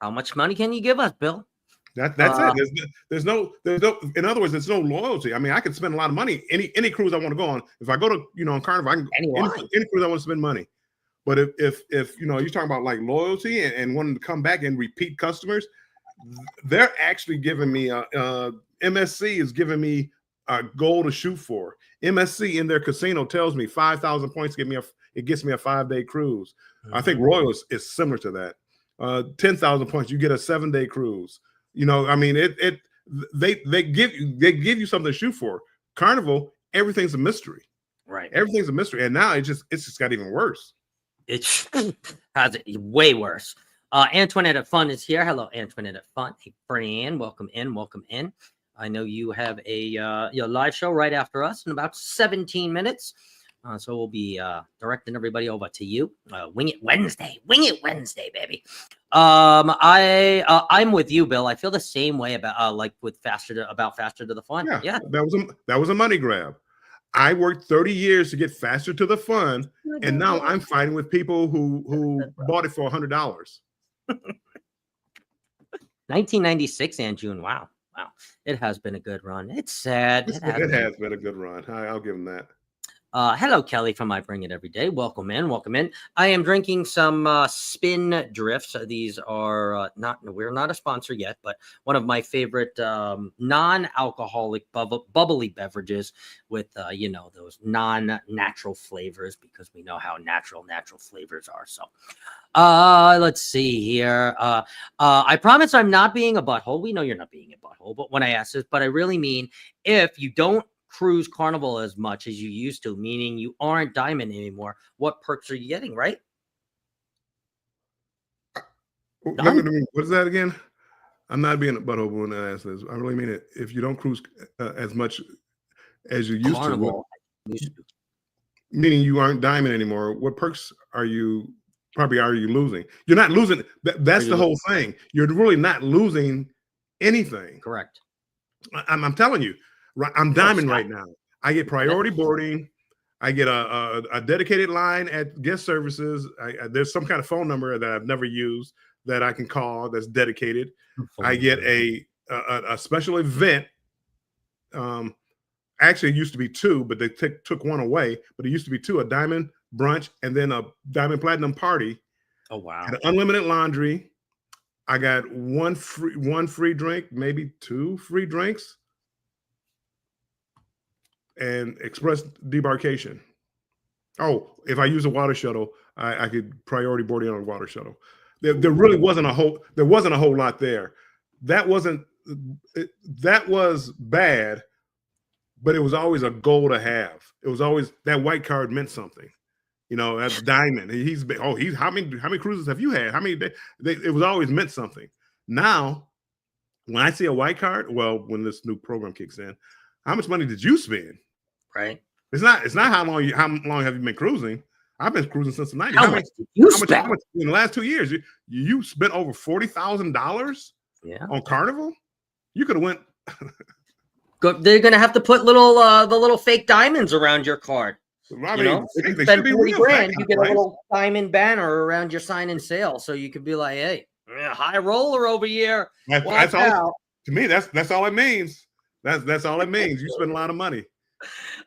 How much money can you give us, Bill? That's it. There's no. In other words, there's no loyalty. I mean, I can spend a lot of money any cruise I want to go on. If I go to on Carnival, I can any cruise I want to spend money. But if you're talking about like loyalty and wanting to come back and repeat customers, they're actually giving me MSC is giving me a goal to shoot for. MSC in their casino tells me 5,000 points gets me a 5-day cruise. I think Royal is similar to that. 10,000 points, you get a 7-day cruise. I mean, they give you something to shoot for. Carnival, everything's a mystery, right? Everything's a mystery, and now it's just got even worse. It has it way worse. Antoinette at Fun is here. Hello, Antoinette at Fun. Hey, Fran, welcome in. Welcome in. I know you have a live show right after us in about 17 minutes. So we'll be directing everybody over to you. Wing It Wednesday, baby. I'm with you, Bill. I feel the same way about like with faster to the Fun. Yeah. That was a money grab. I worked 30 years to get faster to the Fun, and now I'm fighting with people who bought it for $100. 1996 and June. Wow. It has been a good run. It's sad. It has been a good run. I'll give them that. Hello, Kelly from I Bring It Every Day. Welcome in. I am drinking some Spin Drifts. These are we're not a sponsor yet, but one of my favorite non-alcoholic bubbly beverages with those non-natural flavors, because we know how natural flavors are. So let's see here. I promise I'm not being a butthole. We know you're not being a butthole, but when I ask this, but I really mean, if you don't cruise Carnival as much as you used to, meaning you aren't Diamond anymore, what perks are you getting, right? What is that again? I'm not being a butthole when I ask this. I really mean it. If you don't cruise as much as you used to, meaning you aren't Diamond anymore, what perks are you losing? You're not losing. That's the whole thing. You're really not losing anything. Correct. I'm telling you. I'm Diamond right now. I get priority boarding. I get a dedicated line at guest services. There's some kind of phone number that I've never used that I can call that's dedicated. I get a special event. Actually, it used to be 2, but they took one away. But it used to be 2: a Diamond brunch and then a Diamond Platinum party. Oh wow! And unlimited laundry. I got one free drink, maybe 2 free drinks. And express debarkation. Oh, if I use a water shuttle, I could priority boarding on a water shuttle. There really wasn't a whole lot there. That was bad, but it was always a goal to have. It was always that white card meant something. That's Diamond. How many cruises have you had? How many days? It was always meant something. Now, when I see a white card, well, when this new program kicks in, how much money did you spend? Right. It's not how long have you been cruising? I've been cruising since the 90s. How much did you spend? How much in the last 2 years? You spent over $40,000 on Carnival? You could have went. They're gonna have to put the little fake diamonds around your card. I mean, you spend 40 grand, you get a little diamond banner around your sign and sale, so you could be like, "Hey, high roller over here." That's all. To me, that's all it means. That's all it means. You spend a lot of money.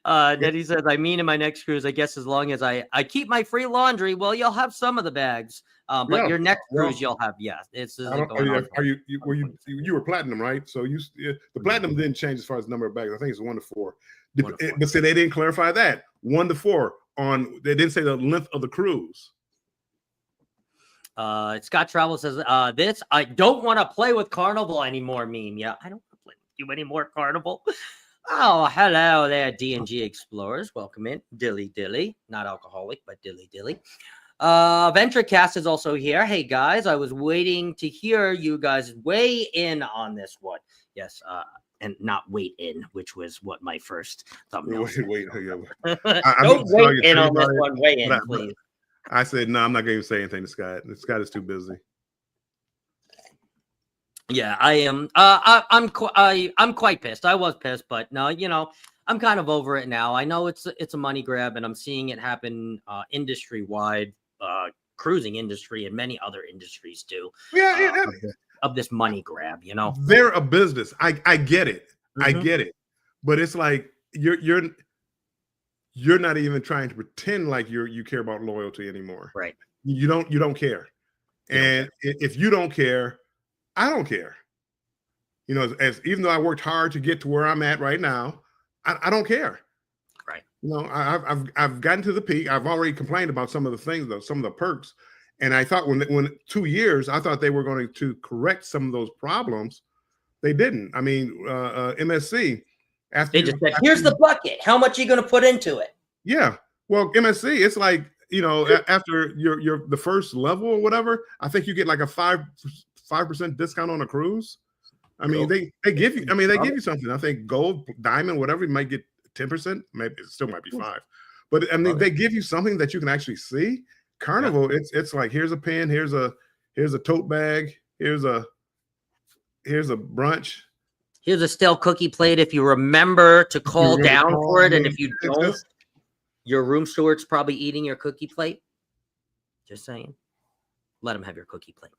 Nettie says, I mean, in my next cruise, I guess as long as I keep my free laundry, well, you'll have some of the bags. But your next cruise, you'll have, it's you were platinum, right? So the platinum didn't change as far as the number of bags. I think it's 1 to 4. But see, they didn't clarify that 1 to 4 on. They didn't say the length of the cruise. Scott Travel says, this, I don't want to play with Carnival anymore meme. Yeah, I don't want to play with you anymore, Carnival. Oh, hello there, D&G Explorers. Welcome in. Dilly Dilly. Not alcoholic, but Dilly Dilly. VentureCast is also here. Hey, guys, I was waiting to hear you guys weigh in on this one. Yes, and not wait in, which was what my first thumbnail said. Wait. Don't wait in on this one. Weigh in, please. I said, no, I'm not going to say anything to Scott. Scott is too busy. Yeah, I am. I'm quite pissed. I was pissed, but no, you know, I'm kind of over it now. I know it's a money grab, and I'm seeing it happen industry wide, cruising industry, and many other industries too. Yeah, of this money grab. You know, they're a business. I get it. Mm-hmm. I get it. But it's like you're not even trying to pretend like you care about loyalty anymore. Right. You don't care. And if you don't care, I don't care. You know, as even though I worked hard to get to where I'm at right now, I don't care. Right. You know, I've gotten to the peak. I've already complained about some of the things, though, some of the perks. And I thought when 2 years, I thought they were going to correct some of those problems. They didn't. I mean, MSC. They just said, here's the bucket. How much are you going to put into it? Yeah. Well, MSC, it's like, you know, after your the first level or whatever, I think you get like a 5% discount on a cruise. I mean, they give you, they give you something. I think gold, diamond, whatever, you might get 10%. Maybe it still might be 5%. But I mean, they give you something that you can actually see. Carnival, it's like, here's a pen, here's a tote bag, here's a brunch. Here's a stale cookie plate if you remember to call down for it. And if you don't, your room steward's probably eating your cookie plate. Just saying. Let them have your cookie plate.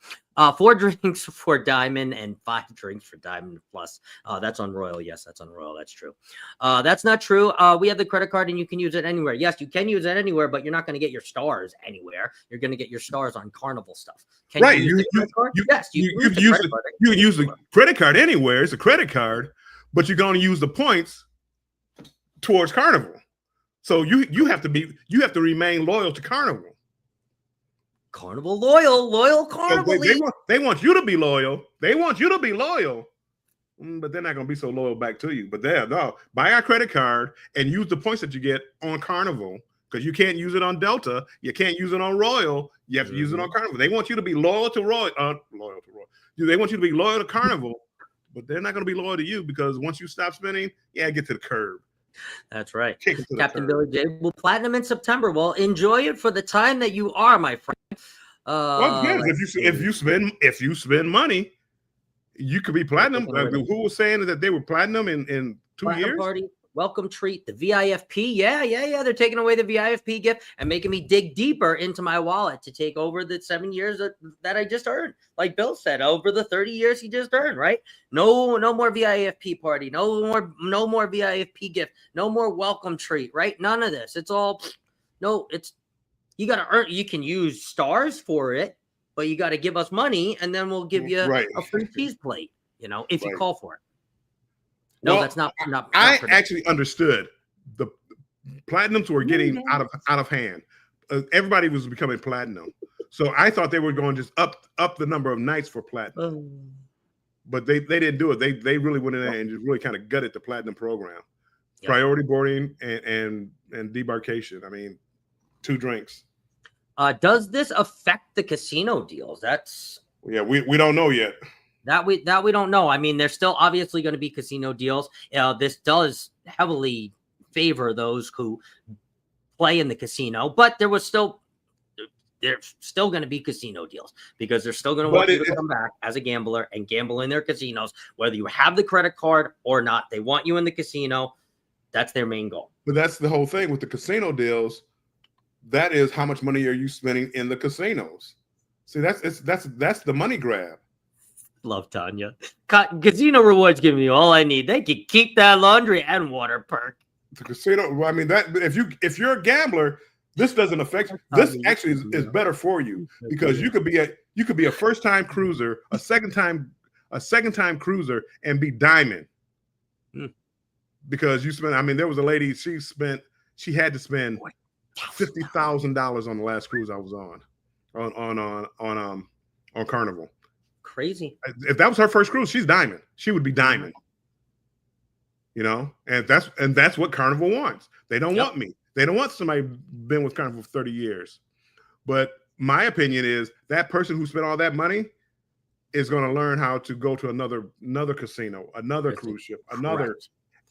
4 drinks for Diamond and 5 drinks for Diamond Plus. That's on Royal. Yes, that's on Royal. That's true. That's not true. We have the credit card and you can use it anywhere. Yes, you can use it anywhere, but you're not going to get your stars anywhere. You're going to get your stars on Carnival stuff. Can you use the credit card? Yes, you can use the credit card anywhere. It's a credit card, but you're going to use the points towards Carnival. So you have to remain loyal to Carnival. Carnival loyal Carnival. They want you to be loyal. They want you to be loyal, but they're not going to be so loyal back to you. But buy our credit card and use the points that you get on Carnival, because you can't use it on Delta. You can't use it on Royal. You have to use it on Carnival. They want you to be loyal to Royal. They want you to be loyal to Carnival, but they're not going to be loyal to you, because once you stop spending, get to the curb. That's right. Captain Billy J will platinum in September. Well, enjoy it for the time that you are, my friend. Well, yes, if you spend money, you could be platinum. Who was saying that they were platinum in 2 platinum years? Party, welcome treat, the VIFP. Yeah. They're taking away the VIFP gift and making me dig deeper into my wallet to take over the 7 years that I just earned. Like Bill said, over the 30 years he just earned, right? No more VIFP party, no more VIFP gift, no more welcome treat, right? None of this. It's all you got to earn. You can use stars for it, but you got to give us money, and then we'll give you a free cheese plate. You know, if you call for it. No, that's not. I actually understood the platinums were getting out of hand. Everybody was becoming platinum, so I thought they were going to just up the number of nights for platinum. But they didn't do it. They really went in there and just really kind of gutted the platinum program. Yep. Priority boarding and debarkation. I mean, 2 drinks. Does this affect the casino deals? We don't know yet. That we don't know. I mean, there's still obviously going to be casino deals. This does heavily favor those who play in the casino, but there's still going to be casino deals, because they're still going to want you to come back as a gambler and gamble in their casinos, whether you have the credit card or not. They want you in the casino. That's their main goal. But that's the whole thing with the casino deals. That is, how much money are you spending in the casinos? See, that's the money grab. Love Tanya. Casino rewards give me all I need. They can keep that laundry and water perk. The casino. I mean, that if you're a gambler, this doesn't affect. This actually is better for you, because you could be a first time cruiser, a second time cruiser, and be diamond. Because you spent. I mean, there was a lady. She had to spend $50,000 on the last cruise I was on. on Carnival. Crazy. If that was her first cruise, she's diamond. She would be diamond. You know, and that's what Carnival wants. They don't want me. They don't want somebody been with Carnival for 30 years. But my opinion is that person who spent all that money is going to learn how to go to another casino, another cruise ship,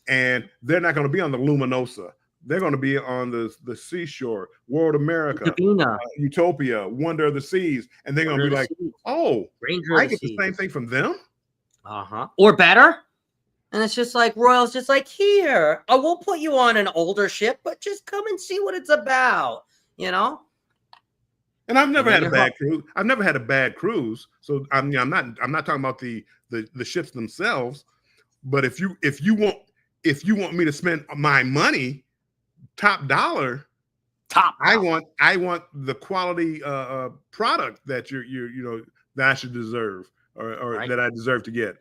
and they're not going to be on the Luminosa. They're going to be on the Seashore, World America, Utopia, Wonder of the Seas, and they're going to be like, "Oh, I get the same thing from them, or better." And it's just like Royal's just like, here, I will put you on an older ship, but just come and see what it's about, you know. And I've never had a bad cruise. I've never had a bad cruise. So I'm not talking about the ships themselves. But if you want me to spend my money, top dollar, I want the quality product that that I should deserve or that I deserve to get.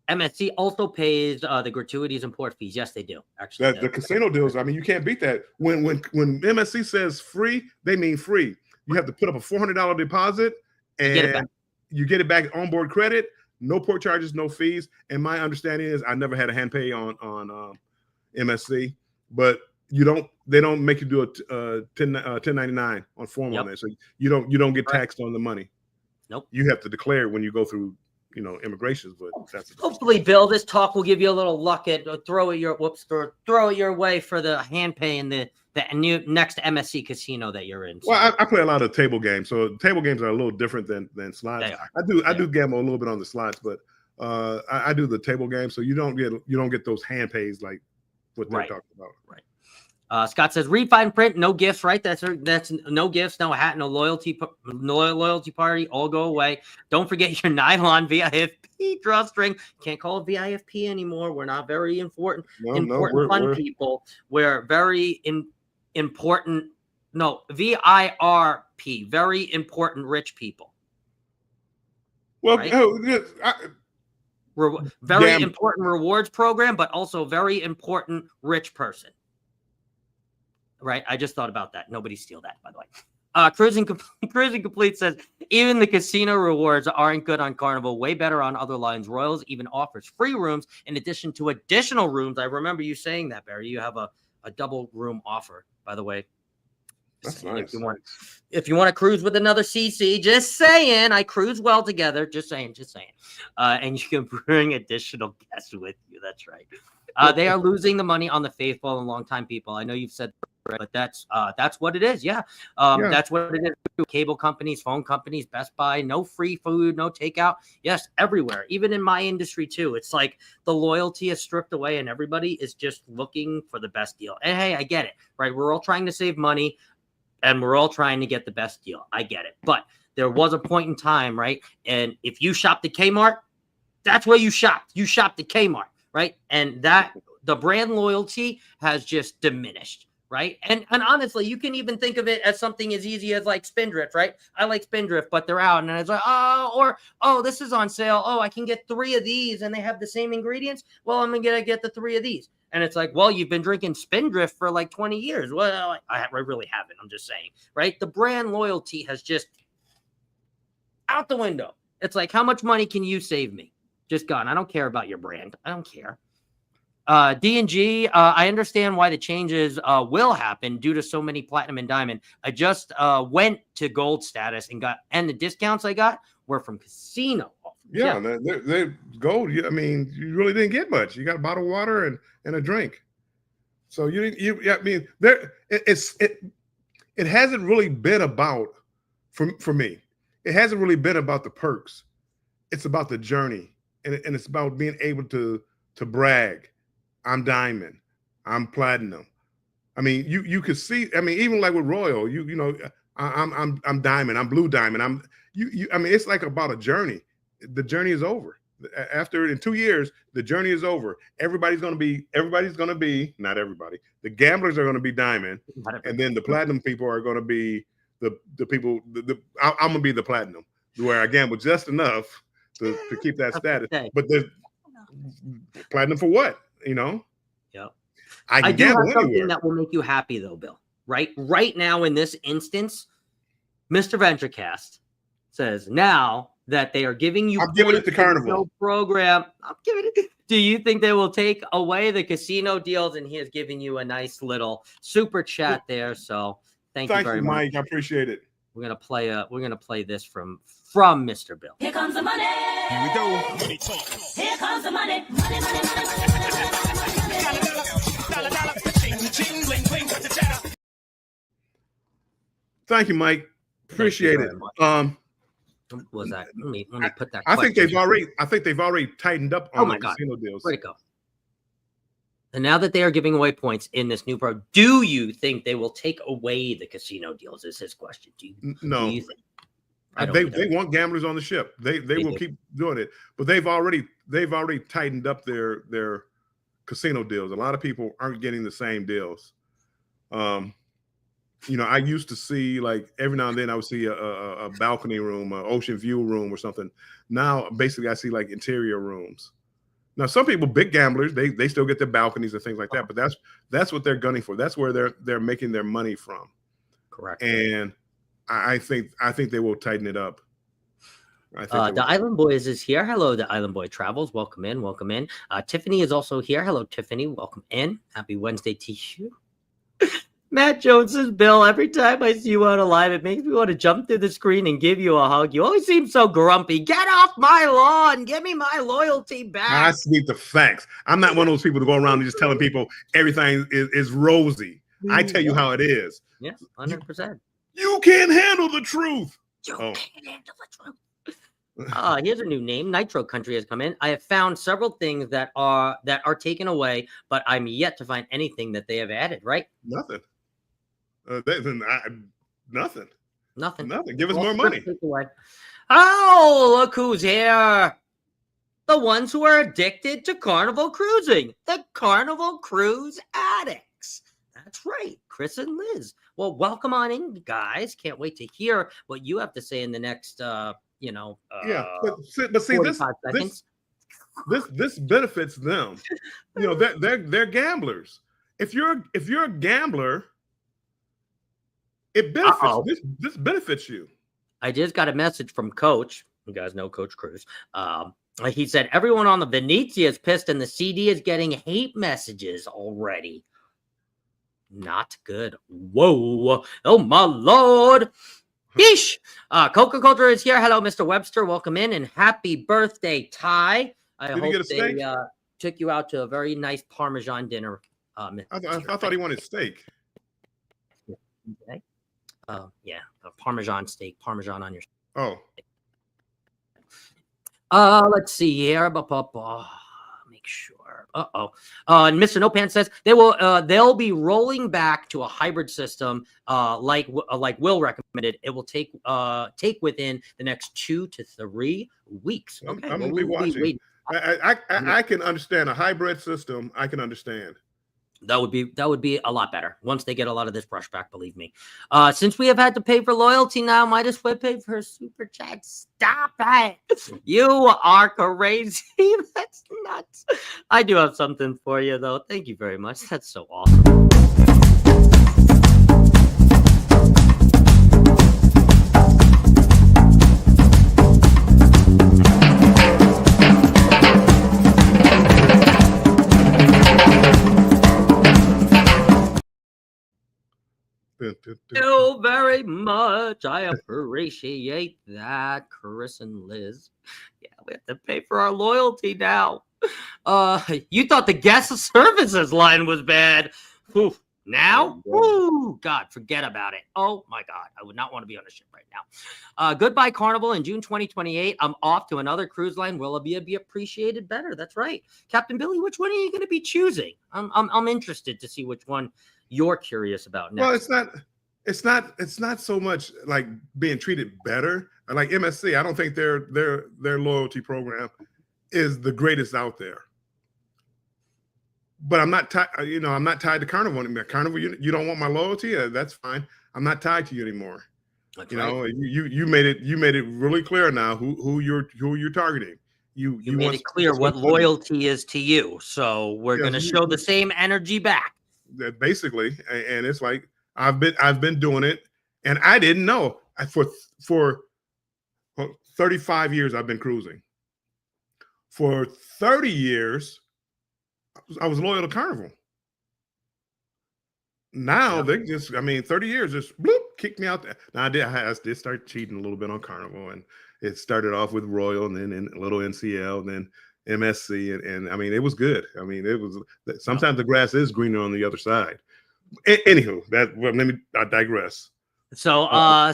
MSC also pays the gratuities and port fees. Yes, they do. Actually, the casino deals. I mean, you can't beat that. When MSC says free, they mean free. You have to put up a $400 deposit, and you get it back onboard credit. No port charges, no fees. And my understanding is, I never had a hand pay on MSC, but they don't make you do a 1099 on form on that, so you don't get taxed on the money. Nope. You have to declare when you go through immigrations, but that's hopefully, Bill, this talk will give you a little luck at throw it your way for the hand pay in the new next MSC casino that you're in. So. Well, I play a lot of table games, so table games are a little different than slots. I do gamble a little bit on the slots, but I do the table game, so you don't get those hand pays like what they're talking about. Right. Scott says, read, fine print, no gifts, right? That's no gifts, no hat, no loyalty party, all go away. Don't forget your nylon VIFP drawstring. Can't call it VIFP anymore. We're not very important, fun people. We're very important. No, VIRP, very important rich people. Well, right? Very important rewards program, but also very important rich person. Right, I just thought about that. Nobody steal that, by the way. Cruising Complete says, even the casino rewards aren't good on Carnival. Way better on other lines. Royals even offers free rooms in addition to additional rooms. I remember you saying that, Barry. You have a double room offer, by the way. That's nice. If you want to cruise with another CC, just saying. I cruise well together. Just saying. And you can bring additional guests with you. That's right. They are losing the money on the faithful and longtime people. I know you've said, but that's what it is. Yeah. That's what it is. Cable companies, phone companies, Best Buy, no free food, no takeout. Yes, everywhere. Even in my industry too. It's like the loyalty is stripped away and everybody is just looking for the best deal. And hey, I get it, right? We're all trying to save money and we're all trying to get the best deal. I get it. But there was a point in time, right? And if you shopped at Kmart, that's where you shopped. You shopped at Kmart. Right. And that the brand loyalty has just diminished. Right. And honestly, you can even think of it as something as easy as like Spindrift. Right. I like Spindrift, but they're out. And it's like, this is on sale. Oh, I can get 3 of these and they have the same ingredients. Well, I'm going to get the 3 of these. And it's like, well, you've been drinking Spindrift for like 20 years. Well, I really haven't. I'm just saying. Right. The brand loyalty has just out the window. It's like, how much money can you save me? Just gone. I don't care about your brand. I don't care. D&G, I understand why the changes will happen due to so many platinum and diamond. I just went to gold status and the discounts I got were from casino offers. Yeah. They gold. I mean, you really didn't get much. You got a bottle of water and a drink. So it hasn't really been about for me. It hasn't really been about the perks. It's about the journey. And it's about being able to brag. I'm diamond. I'm platinum. I mean, you could see. I mean, even like with Royal, I'm diamond. I'm blue diamond. I mean, it's like about a journey. The journey is over. In 2 years, the journey is over. Everybody's gonna be. Not everybody. The gamblers are gonna be diamond, and then the platinum people are gonna be the people. I'm gonna be the platinum, where I gamble just enough to keep that status. But there's platinum for what? Yeah. I do have something that will make you happy though, Bill. Right now in this instance, Mr. Venturecast says now that they are giving you I'm giving it to Carnival program. I'm giving it. Do you think they will take away the casino deals? And he has given you a nice little super chat there. So thank you very much, Mike. I appreciate it. We're gonna play this from Mr. Bill. Here comes the money. Here we go. Money talk. Here comes the money. Money, money, money, Thank you, Mike. Appreciate it. What was that? Let me put that. I think they've already tightened up on the casino deals. Where'd it go? And now that they are giving away points in this new pro, do you think they will take away the casino deals? Is his question. No. Do you think? They want gamblers on the ship. They will keep doing it, but they've already tightened up their casino deals. A lot of people aren't getting the same deals. I used to see, like, every now and then I would see a balcony room, an ocean view room or something. Now basically I see like interior rooms. Now some people, big gamblers, they still get their balconies and things like that, but that's what they're gunning for. That's where they're making their money from. Correct. And I think they will tighten it up. The Island Boys is here. Hello, the Island Boy Travels. Welcome in. Welcome in. Tiffany is also here. Hello, Tiffany. Welcome in. Happy Wednesday to you. Matt Jones says, Bill, every time I see you on a live, it makes me want to jump through the screen and give you a hug. You always seem so grumpy. Get off my lawn. Give me my loyalty back. I speak the facts. I'm not one of those people to go around and just telling people everything is rosy. I tell you how it is. Yeah, 100%. You can't handle the truth. You can't handle the truth. Here's a new name. Nitro Country has come in. I have found several things that are taken away, but I'm yet to find anything that they have added. Right? Nothing. Nothing. Nothing. Give us more money. Oh, look who's here. The ones who are addicted to Carnival cruising. The Carnival Cruise Addicts. That's right. Chris and Liz. Well, welcome on in, guys. Can't wait to hear what you have to say in the next, but see, this benefits them. They're gamblers. If you're a gambler, it benefits. This benefits you. I just got a message from Coach. You guys know Coach Cruz. He said everyone on the Venezia is pissed, and the CD is getting hate messages already. Not good. Whoa. Oh, my Lord. Yeesh. Coca-Cola is here. Hello, Mr. Webster. Welcome in, and happy birthday, Ty. I hope they took you out to a very nice Parmesan dinner. I thought he wanted steak. Okay. Yeah, a Parmesan steak, Parmesan on your. Oh. Let's see here. Make sure. And Mr. No Pants says they'll be rolling back to a hybrid system, like Will recommended. It will take within the next 2 to 3 weeks. Okay, I'm gonna be watching. I can understand a hybrid system. I can understand. That would be a lot better once they get a lot of this brush back, believe me. Since we have had to pay for loyalty now, might as well pay for a super chat. Stop it. You are crazy. That's nuts. I do have something for you, though. Thank you very much. That's so awesome. You very much. I appreciate that, Chris and Liz. Yeah, we have to pay for our loyalty now. You thought the guest services line was bad. Whew. Now? Woo! God, forget about it. Oh my God. I would not want to be on a ship right now. Goodbye, Carnival. In June 2028, I'm off to another cruise line. Will it be appreciated better? That's right. Captain Billy, which one are you going to be choosing? I'm interested to see which one you're curious about next. Well, it's not so much like being treated better. Like MSC, I don't think their loyalty program is the greatest out there. But I'm not tied. I'm not tied to Carnival anymore. Carnival, you don't want my loyalty? That's fine. I'm not tied to you anymore. That's right. You made it really clear now who you're targeting. You made it clear what loyalty is to you. So we're going to show the same energy back. Basically, and it's like I've been doing it, and I didn't know. for 35 years I've been cruising. For 30 years, I was loyal to Carnival. Now they just, 30 years just bloop, kicked me out there. Now I did start cheating a little bit on Carnival, and it started off with Royal, and then a little NCL, and then MSC, and it was good. It was sometimes the grass is greener on the other side. Anywho, I digress. So,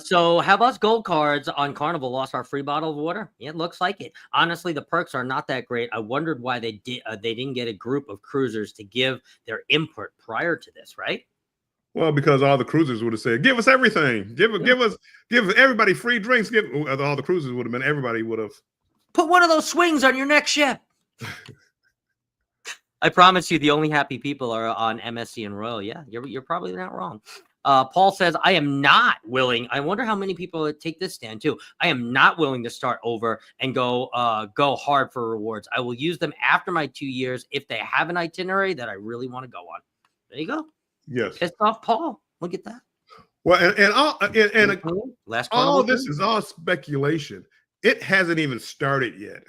so have us gold cards on Carnival lost our free bottle of water? It looks like it. Honestly, the perks are not that great. I wondered why they didn't get a group of cruisers to give their input prior to this, right? Well, because all the cruisers would have said, "Give us everything. Give everybody free drinks." All the cruisers would have been. Everybody would have put one of those swings on your next ship. I promise you, the only happy people are on MSC and Royal. Yeah, you're probably not wrong. Paul says, I am not willing. I wonder how many people take this stand too. I am not willing to start over and go hard for rewards. I will use them after my 2 years if they have an itinerary that I really want to go on. There you go. Yes. Pissed off Paul. Look at that. Well, Last all this is all speculation. It hasn't even started yet.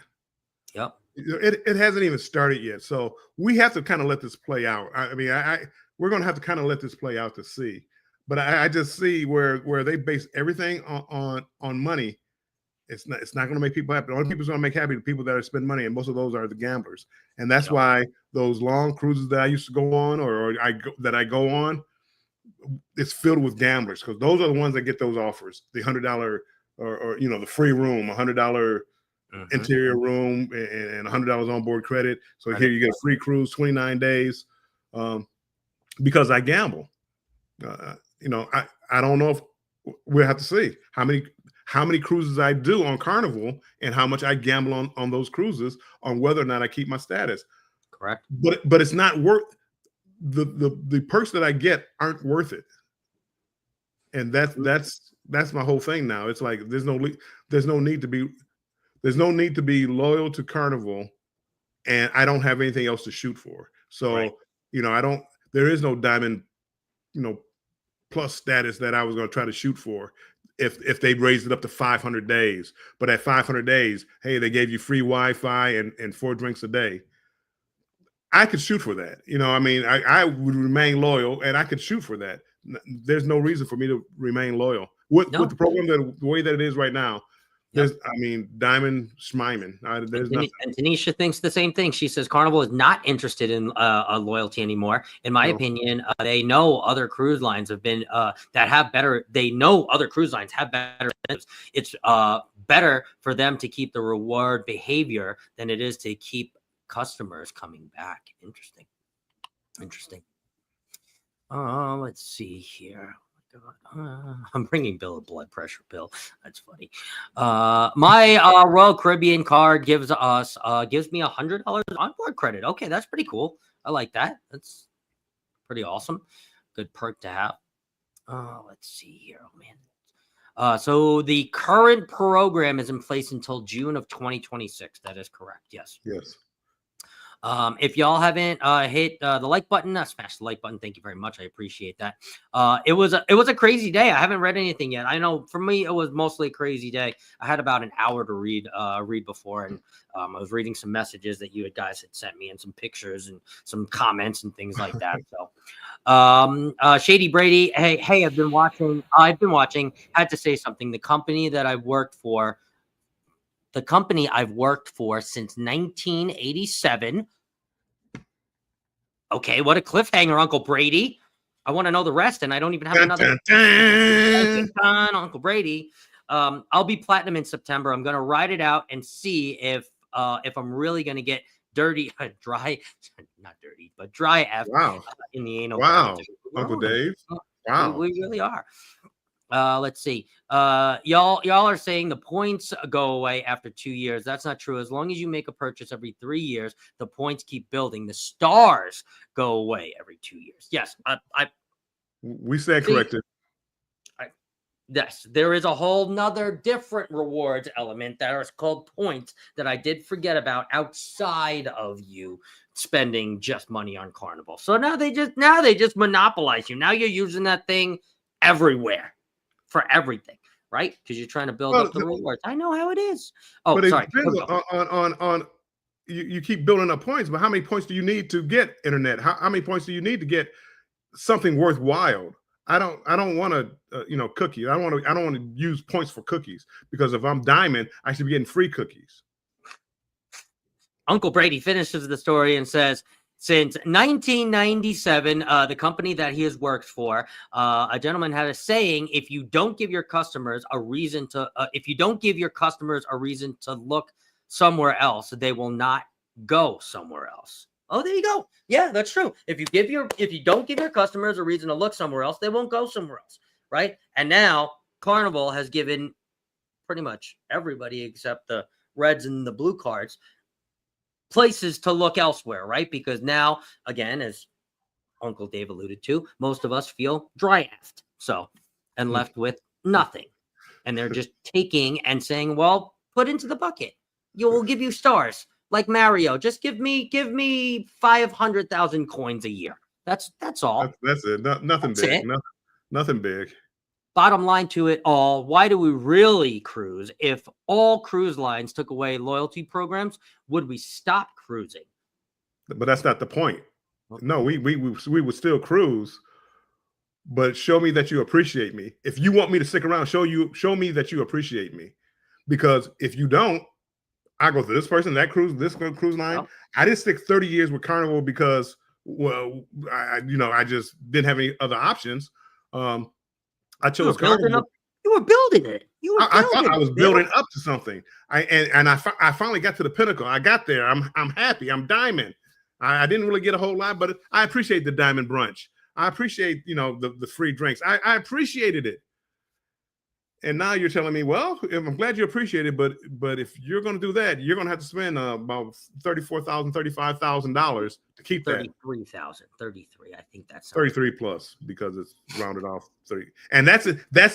Yep. It hasn't even started yet. So we have to kind of let this play out. We're going to have to kind of let this play out to see. But I just see where they base everything on money. It's not going to make people happy. The only people who's going to make happy the people that are spending money, and most of those are the gamblers. And that's why those long cruises that I used to go on, that I go on, it's filled with gamblers, because those are the ones that get those offers, the $100 or the free room, $100 interior room, and $100 onboard credit. So here you get a free cruise, 29 days, because I gamble. I don't know if we'll have to see how many cruises I do on Carnival and how much I gamble on those cruises on whether or not I keep my status. Correct. But it's not worth the perks that I get aren't worth it. And that's my whole thing now. It's like there's no need to be loyal to Carnival, and I don't have anything else to shoot for. So there is no diamond plus status that I was going to try to shoot for if they raised it up to 500 days. But at 500 days, hey, they gave you free Wi-Fi and 4 drinks a day. I could shoot for that. I would remain loyal, and I could shoot for that. There's no reason for me to remain loyal with the program the way that it is right now. There's, diamond schmeiman. There's nothing. And Tanisha thinks the same thing. She says Carnival is not interested in a loyalty anymore. In my opinion, they know other cruise lines have been that have better. They know other cruise lines have better incentives. It's better for them to keep the reward behavior than it is to keep customers coming back. Interesting. Let's see here. I'm bringing Bill a blood pressure pill. That's funny. My Royal Caribbean card gives me $100 onboard credit. Okay, that's pretty cool. I like that. That's pretty awesome. Good perk to have. Let's see here. Oh man. So the current program is in place until June of 2026. That is correct. Yes. Yes. If y'all haven't hit the like button, smash the like button. Thank you very much. I appreciate that. It was a crazy day. I haven't read anything yet. I know for me it was mostly a crazy day. I had about an hour to read before, and I was reading some messages that you guys had sent me and some pictures and some comments and things like that. So, Shady Brady, hey, I've been watching. Had to say something. The company I've worked for since 1987. Okay, what a cliffhanger, Uncle Brady. I want to know the rest, and I don't even have another. Uncle Brady. I'll be platinum in September. I'm going to ride it out and see if I'm really going to get dry F in the anal. Wow, Uncle Dave. Wow, we really are. Let's see. Y'all are saying the points go away after 2 years. That's not true. As long as you make a purchase every 3 years, the points keep building. The stars go away every 2 years. Yes, we stand corrected. Yes, there is a whole nother different rewards element that is called points that I did forget about outside of you spending just money on Carnival. So now they just monopolize you. Now you're using that thing everywhere. For everything. right? Because you're trying to build Well, up the rewards. I know how it is. Oh, but it sorry. depends on you keep building up points, but how many points do you need to get internet? How many points do you need to get something worthwhile? I don't want to cookie. I don't want to use points for cookies, because if I'm diamond, I should be getting free cookies. Uncle Brady finishes the story and says, since 1997, the company that he has worked for, a gentleman had a saying: if you don't give your customers a reason to look somewhere else, they will not go somewhere else. Oh, there you go. Yeah, that's true. If you don't give your customers a reason to look somewhere else, they won't go somewhere else, right? And now Carnival has given pretty much everybody except the reds and the blue cards places to look elsewhere, right? Because now, again, as Uncle Dave alluded to, most of us feel dry-effed, and left with nothing. And they're just taking and saying, well, put into the bucket. We'll give you stars. Like Mario, just give me 500,000 coins a year. That's all. That's it. Nothing big. Nothing big. Bottom line to it all, why do we really cruise? If all cruise lines took away loyalty programs, would we stop cruising? But that's not the point. No, we would still cruise, but show me that you appreciate me. If you want me to stick around, show me that you appreciate me. Because if you don't, I go to this person, that cruise line. Oh. I didn't stick 30 years with Carnival because, well, I just didn't have any other options. I chose Carnival. You were building it. I thought I was building up to something. I finally got to the pinnacle. I got there. I'm happy. I'm diamond. I didn't really get a whole lot, but I appreciate the diamond brunch. I appreciate the free drinks. I appreciated it. And now you're telling me, well, I'm glad you appreciate it, but if you're going to do that, you're going to have to spend about $34,000, $35,000 to keep that. 33, I think that's 33 plus, because it's rounded off 30. And that's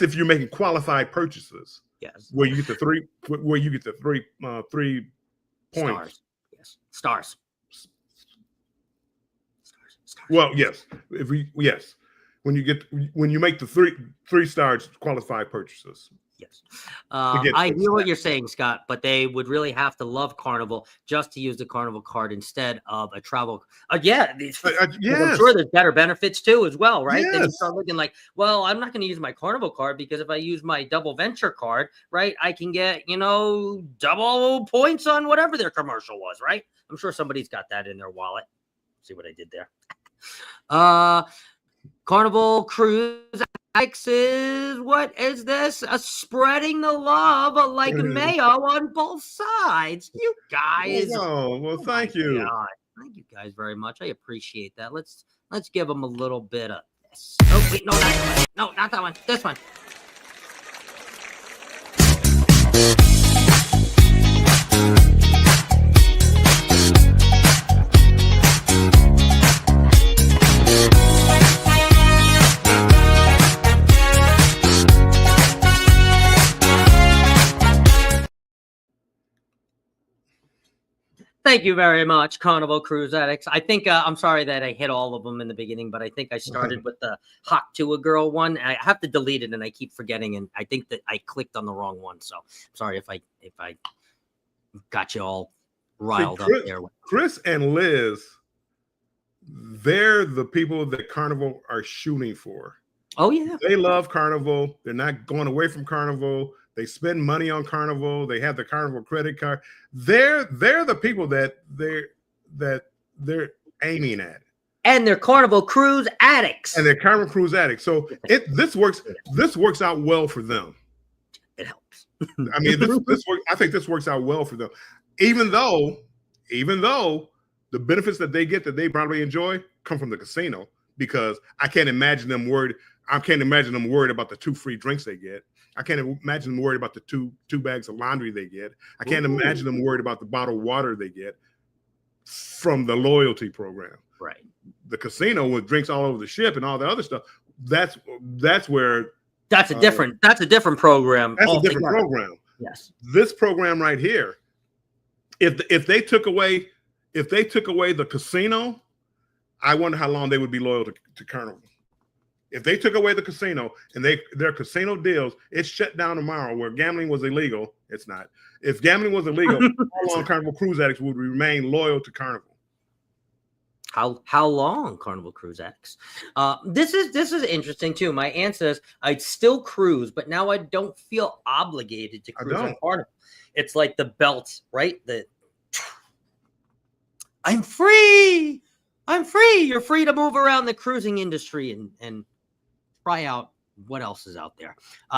if you're making qualified purchases. Yes. Where you get the three points. Stars. Yes. Stars. Well, yes. When you make the three stars qualified purchases. Yes. I hear what you're saying, Scott, but they would really have to love Carnival just to use the Carnival card instead of a travel. Yes. I'm sure there's better benefits too as well, right? Yes. Then you start looking like, well, I'm not going to use my Carnival card, because if I use my double venture card, right, I can get, double points on whatever their commercial was, right? I'm sure somebody's got that in their wallet. See what I did there? Carnival Cruise is, what is this? Spreading the love like mayo on both sides. You guys. Well, thank you. God. Thank you guys very much. I appreciate that. Let's give them a little bit of this. Oh, wait, no, not that one. No, not that one. This one. Thank you very much, Carnival Cruise Addicts. I think I'm sorry that I hit all of them in the beginning, but I think I started with the Hot to a Girl one. I have to delete it, and I keep forgetting, and I think that I clicked on the wrong one. So sorry if I got you all riled up there. Chris and Liz, they're the people that Carnival are shooting for. Oh yeah, they love Carnival. They're not going away from Carnival. They spend money on Carnival. They have the Carnival credit card. They're the people that they're aiming at. And they're Carnival Cruise addicts. So this works out well for them. It helps. I mean, I think this works out well for them. Even though the benefits that they get that they probably enjoy come from the casino, because I can't imagine them worried about the 2 free drinks they get. I can't imagine them worried about the two bags of laundry they get. I can't imagine them worried about the bottled water they get from the loyalty program. Right. The casino with drinks all over the ship and all the other stuff. That's where that's a different program. That's a different program. Yes. This program right here, if they took away the casino, I wonder how long they would be loyal to Carnival. If they took away the casino and their casino deals, it's shut down tomorrow. Where gambling was illegal, it's not. If gambling was illegal, how long Carnival cruise addicts would remain loyal to Carnival? How long, Carnival cruise addicts? This is interesting too. My aunt says I'd still cruise, but now I don't feel obligated to cruise on Carnival. It's like the belt, right? I'm free. I'm free. You're free to move around the cruising industry and try out what else is out there.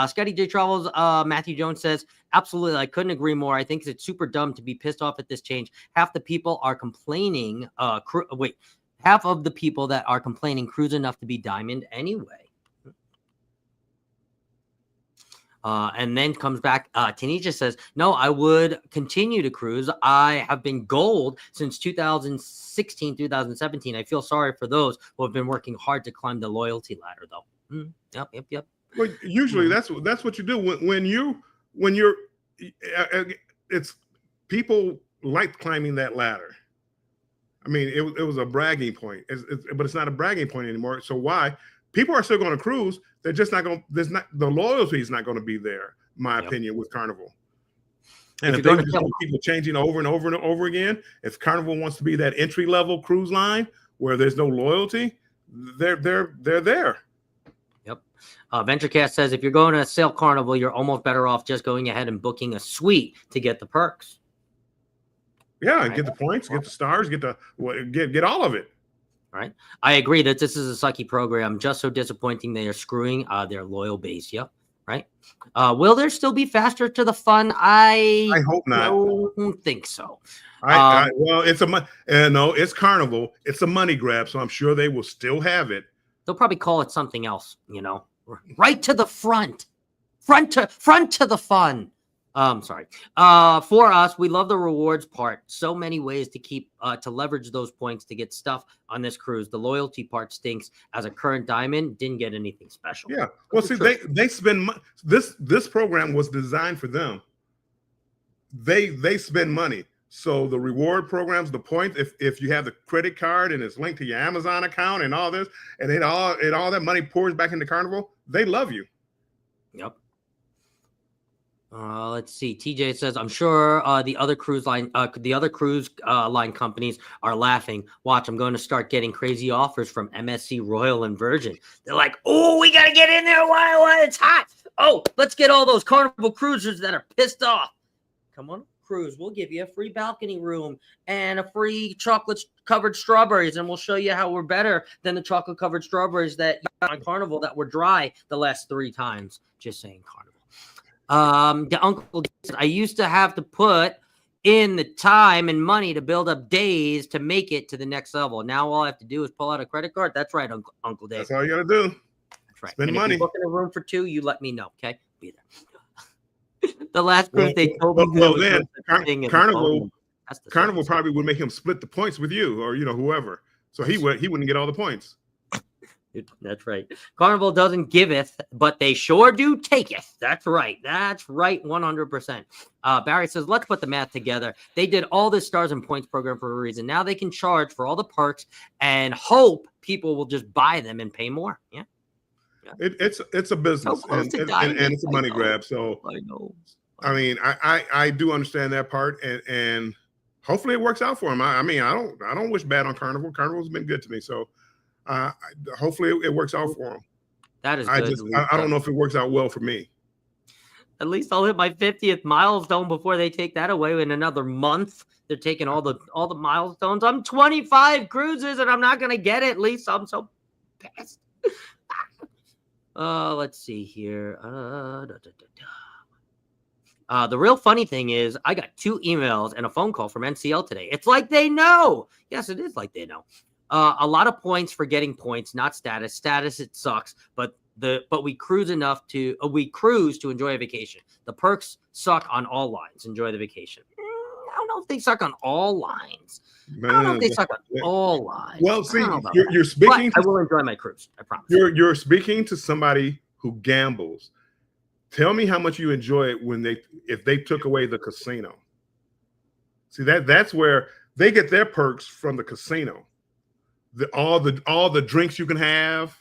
Scotty J Travels, Matthew Jones says, absolutely, I couldn't agree more. I think it's super dumb to be pissed off at this change. Half the people are complaining. Half of the people that are complaining cruise enough to be diamond anyway. And then comes back. Tanisha says, no, I would continue to cruise. I have been gold since 2016, 2017. I feel sorry for those who have been working hard to climb the loyalty ladder, though. Yep. Well, usually that's what you do when you're. It's people like climbing that ladder. I mean, it was a bragging point, but it's not a bragging point anymore. So why? People are still going to cruise. They're just not going. The loyalty is not going to be there. My opinion with Carnival. And if they just keep changing over and over and over again, if Carnival wants to be that entry level cruise line where there's no loyalty, they're there. Yep. VentureCast says if you're going to Sail Carnival, you're almost better off just going ahead and booking a suite to get the perks. Yeah, and get the points, get the stars, get all of it. Right. I agree that this is a sucky program. Just so disappointing they are screwing their loyal base. Yep. Right. Will there still be faster to the fun? I hope not. Don't think so. Well, it's Carnival. It's a money grab, so I'm sure they will still have it. They'll probably call it something else, right to the front to the fun. Sorry. For us, we love the rewards part. So many ways to keep to leverage those points to get stuff on this cruise. The loyalty part stinks. As a current diamond, didn't get anything special. Yeah. Well, see, they spend this program was designed for them. They spend money. So the reward programs, the points, if you have the credit card and it's linked to your Amazon account and all this, and all that money pours back into Carnival, they love you. Yep. Let's see. TJ says, I'm sure the other cruise line companies are laughing. Watch, I'm going to start getting crazy offers from MSC, Royal, and Virgin. They're like, oh, we got to get in there while it's hot. Oh, let's get all those Carnival cruisers that are pissed off. Come on, cruise. We'll give you a free balcony room and a free chocolate-covered strawberries, and we'll show you how we're better than the chocolate-covered strawberries that you got on Carnival that were dry the last 3 times. Just saying, Carnival. The uncle said, I used to have to put in the time and money to build up days to make it to the next level. Now all I have to do is pull out a credit card. That's right, Uncle Dave. That's all you got to do. That's right. Spend and money. If you book in a room for 2, you let me know. Okay, be there. The last cruise they told me. Carnival probably would make him split the points with you or whoever. So he wouldn't get all the points. That's right. Carnival doesn't giveth, but they sure do taketh. That's right. 100%. Barry says, let's put the math together. They did all this stars and points program for a reason. Now they can charge for all the perks and hope people will just buy them and pay more. Yeah. It's a business and it's a money grab. So I know. I mean, I do understand that part and hopefully it works out for them. I don't wish bad on Carnival. Carnival's been good to me. So hopefully it works out for them. That is good. I don't know if it works out well for me. At least I'll hit my 50th milestone before they take that away in another month. They're taking all the milestones. I'm 25 cruises and I'm not going to get it. At least I'm so pissed. Let's see here. The real funny thing is I got 2 emails and a phone call from NCL today. It's like they know. Yes, it is like they know. A lot of points for getting points, not status. Status, it sucks, but we cruise to enjoy a vacation. The perks suck on all lines. Enjoy the vacation. I don't know if they suck on all lines. I don't know if they suck on all lines. Well, see, you're speaking. I will enjoy my cruise. I promise. You're speaking to somebody who gambles. Tell me how much you enjoy it if they took away the casino. See that's where they get their perks from the casino. All the drinks you can have,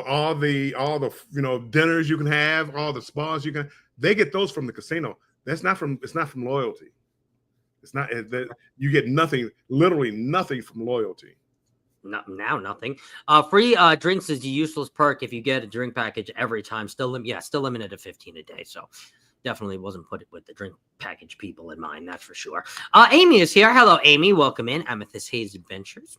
all the dinners you can have, all the spas you can. They get those from the casino. It's not from loyalty. It's not that you get nothing, literally nothing from loyalty. Nothing. Free drinks is a useless perk if you get a drink package every time. Still limited to 15 a day. So definitely wasn't put with the drink package people in mind. That's for sure. Amy is here. Hello, Amy. Welcome in. Amethyst Haze Adventures.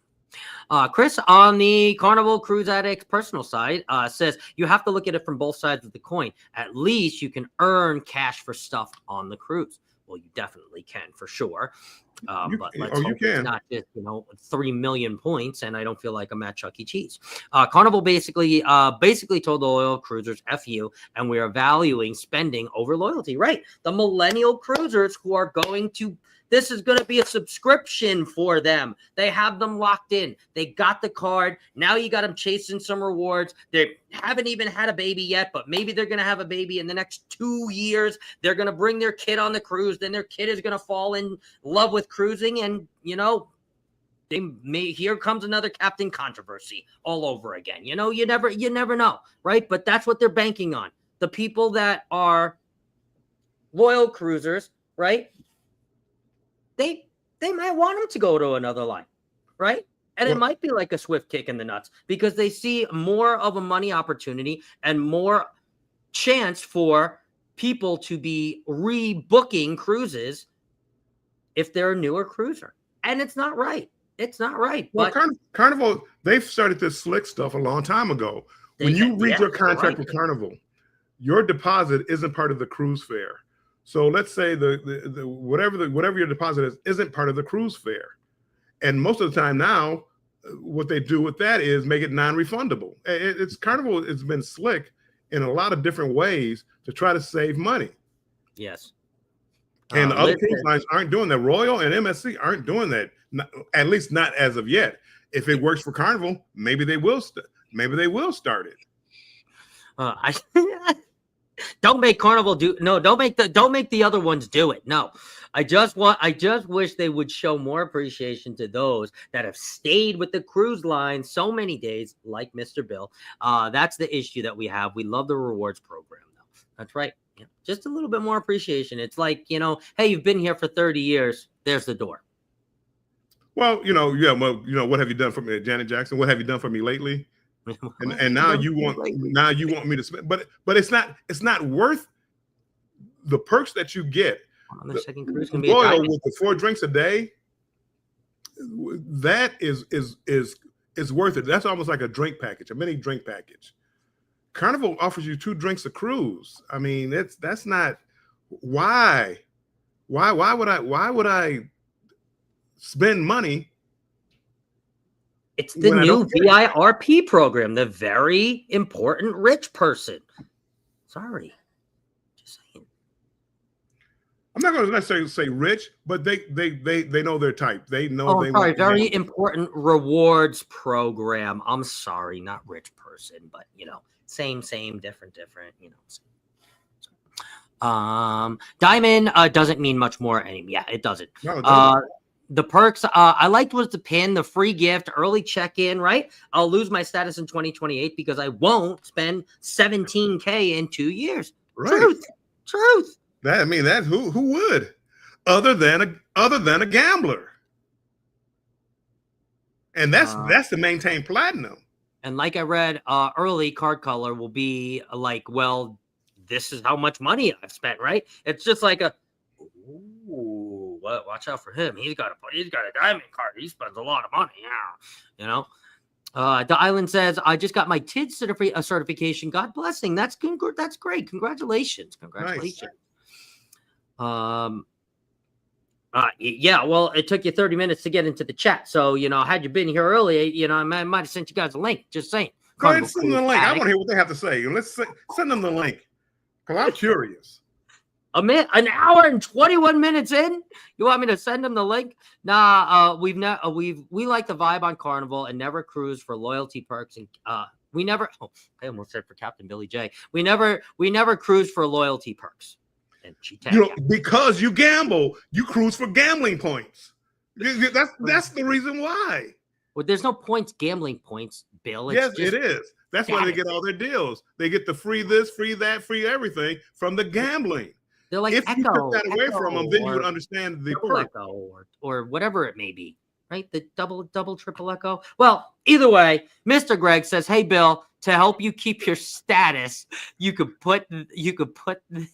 Chris on the Carnival Cruise Addicts personal side says you have to look at it from both sides of the coin. At least you can earn cash for stuff on the cruise. Well, you definitely can for sure. But let's hope it's not just 3 million points, and I don't feel like I'm at Chuck E. Cheese. Carnival basically told the loyal cruisers F you, and we are valuing spending over loyalty. Right, the millennial cruisers who are going to. This is going to be a subscription for them. They have them locked in. They got the card. Now you got them chasing some rewards. They haven't even had a baby yet, but maybe they're going to have a baby in the next 2 years. They're going to bring their kid on the cruise. Then their kid is going to fall in love with cruising. And, here comes another captain controversy all over again. You never know, right? But that's what they're banking on. The people that are loyal cruisers, right? They might want him to go to another line, right? And it might be like a swift kick in the nuts because they see more of a money opportunity and more chance for people to be rebooking cruises if they're a newer cruiser. And it's not right. It's not right. Well, Carnival, they've started this slick stuff a long time ago. When you read your contract with Carnival, your deposit isn't part of the cruise fare. So let's say the whatever your deposit isn't part of the cruise fare, and most of the time now, what they do with that is make it non-refundable. It's Carnival has been slick in a lot of different ways to try to save money. Yes, and other cruise lines aren't doing that. Royal and MSC aren't doing that, at least not as of yet. If it works for Carnival, maybe they will. Maybe they will start it. Don't make Carnival do no. Don't make the other ones do it. No, I just wish they would show more appreciation to those that have stayed with the cruise line so many days, like Mr. Bill. That's the issue that we have. We love the rewards program, though. That's right. Yeah. Just a little bit more appreciation. It's like hey, you've been here for 30 years. There's the door. Well, what have you done for me, Janet Jackson? What have you done for me lately? And now you want me to spend, but it's not worth the perks that you get. On the second cruise can be Royal with the 4 drinks a day. That is worth it. That's almost like a drink package, a mini drink package. Carnival offers you 2 drinks a cruise. I mean, that's not why would I spend money? It's the new VIRP program, the very important rich person. Sorry. Just saying. I'm not going to necessarily say rich, but they know their type. They know very important rewards program. I'm sorry, not rich person, but same, different, Diamond doesn't mean much more anymore. Yeah, it doesn't. No, it doesn't. The perks I liked was the pin, the free gift, early check-in, right? I'll lose my status in 2028 because I won't spend $17K in 2 years. Right. Truth. That who would, other than a gambler, and that's to maintain platinum. And like I read, early card color will be like, well, this is how much money I've spent, right? It's just like watch out for him. He's got a diamond card. He spends a lot of money. Yeah, The Island says, I just got my TID certification. God blessing. That's great. Congratulations. Nice. Yeah, well, it took you 30 minutes to get into the chat. So, had you been here earlier, I might have sent you guys a link. Just saying. Go ahead and send them the link. I want to hear what they have to say. Let's send them the link because I'm curious. An hour and 21 minutes in, you want me to send them the link? Nah, we like the vibe on Carnival and never cruise for loyalty perks, and we never. Oh, I almost said for Captain Billy J. We never cruise for loyalty perks. And because you gamble, you cruise for gambling points. That's the reason why. Well, there's no points, gambling points, Bill. Yes, it is. That's why they get all their deals. They get the free this, free that, free everything from the gambling. They're like If you took that away from them, then you would understand the triple perk. echo or whatever it may be, right? The double, triple echo. Well, either way, Mr. Greg says, "Hey, Bill, to help you keep your status, you could put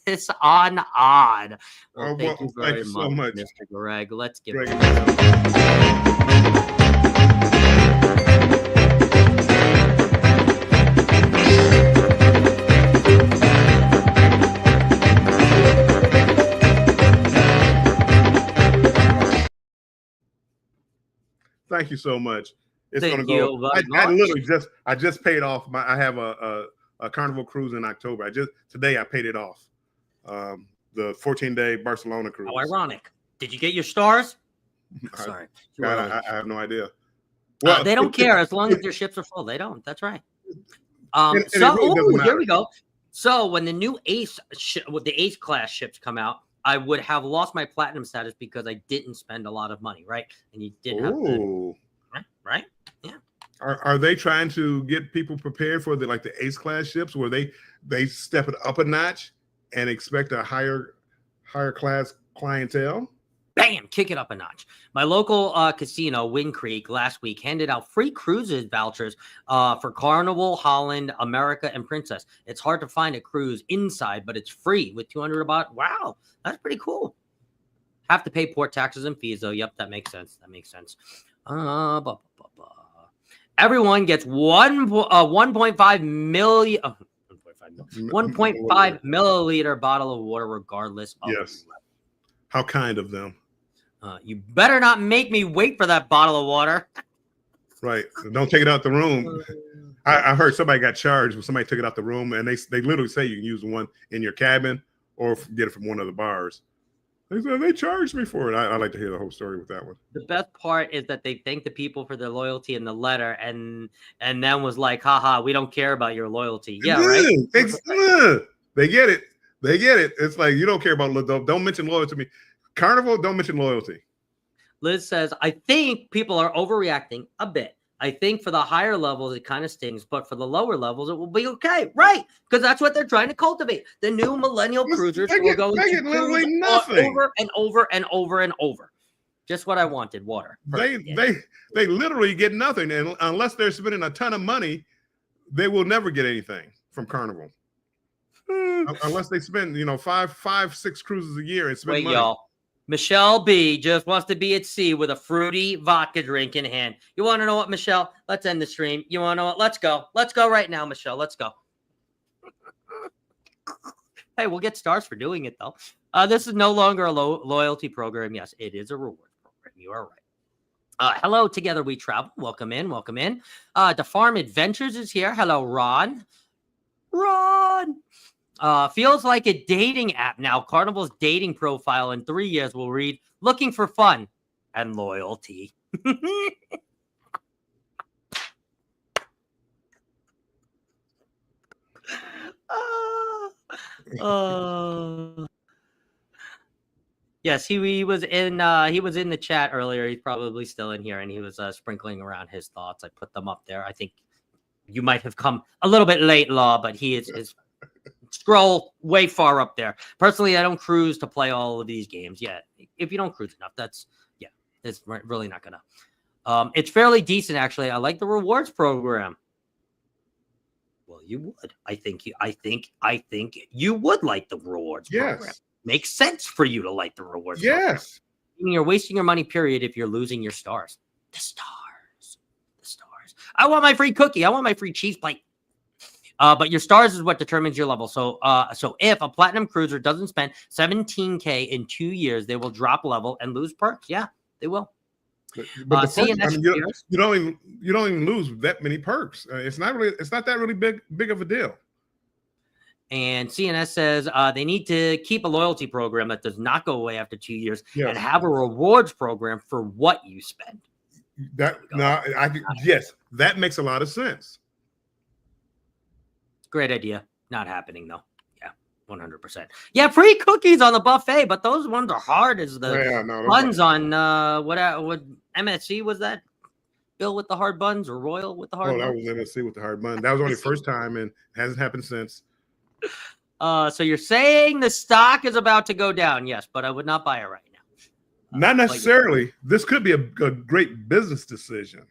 this on odd." Well, thank you very so much, Mr. Greg. Let's get Greg. Thank you so much. It's going to go. I just paid off I have a Carnival cruise in October. Today I paid it off. The 14-day Barcelona cruise. How ironic. Did you get your stars? Sorry. I have no idea. Well, they don't care as long as their ships are full. They don't. That's right. Here we go. So when the new the Ace class ships come out, I would have lost my platinum status because I didn't spend a lot of money, right? And you didn't have to, right? Yeah. Are they trying to get people prepared for the Ace class ships where they step it up a notch and expect a higher class clientele? Bam, kick it up a notch. My local casino, Wind Creek, last week handed out free cruises vouchers for Carnival, Holland, America, and Princess. It's hard to find a cruise inside, but it's free with 200 about. Wow, that's pretty cool. Have to pay port taxes and fees, though. Yep, that makes sense. Everyone gets 1.5 million. 1.5 milliliter bottle of water, regardless of. Yes. How kind of them. You better not make me wait for that bottle of water. Right. Don't take it out the room. I heard somebody got charged when somebody took it out the room, and they literally say you can use one in your cabin or get it from one of the bars. They charged me for it. I like to hear the whole story with that one. The best part is that they thanked the people for their loyalty in the letter, and then was like, haha, we don't care about your loyalty. Yeah, right? They get it. It's like, you don't care about, don't mention loyalty to me. Carnival, don't mention loyalty. Liz says, I think people are overreacting a bit. I think for the higher levels, it kind of stings, but for the lower levels, it will be okay. Right. Because that's what they're trying to cultivate. The new millennial cruisers will go literally nothing. over and over and over and over. Just what I wanted, water. They literally get nothing. And unless they're spending a ton of money, they will never get anything from Carnival. Unless they spend, 5-6 cruises a year and spend money. Y'all. Michelle B just wants to be at sea with a fruity vodka drink in hand. You want to know what, Michelle? Let's end the stream. You want to know what? Let's go. Let's go right now, Michelle. Let's go. Hey, we'll get stars for doing it, though. This is no longer a loyalty program. Yes, it is a reward program. You are right. Hello, Together We Travel. Welcome in. The Farm Adventures is here. Hello, Ron. Feels like a dating app now. Carnival's dating profile in 3 years will read, looking for fun and loyalty. Yes, he was in the chat earlier. He's probably still in here, and he was sprinkling around his thoughts. I put them up there. I think you might have come a little bit late, Law, but he is scroll way far up there. Personally, I don't cruise to play all of these games yet. If you don't cruise enough, it's really not gonna. It's fairly decent, actually. I like the rewards program. Well, you would. I think you would like the rewards program. Makes sense for you to like the rewards program. You're wasting your money, period, if you're losing your stars. The stars. I want my free cookie. I want my free cheese plate. But your stars is what determines your level. So if a platinum cruiser doesn't spend $17K in 2 years, they will drop level and lose perks. Yeah, they will. But you don't even lose that many perks. It's not that really big of a deal. And CNS says they need to keep a loyalty program that does not go away after 2 years and have a rewards program for what you spend. Yes, that makes a lot of sense. Great idea. Not happening, though. Yeah, 100%. Yeah, free cookies on the buffet, but those ones are hard as the ones on what MSC was that? Bill with the hard buns or Royal with the hard Oh, that buns? was MSC with the hard bun. That was only first time and hasn't happened since. So you're saying the stock is about to go down? Yes, but I would not buy it right now. Not necessarily. This could be a great business decision.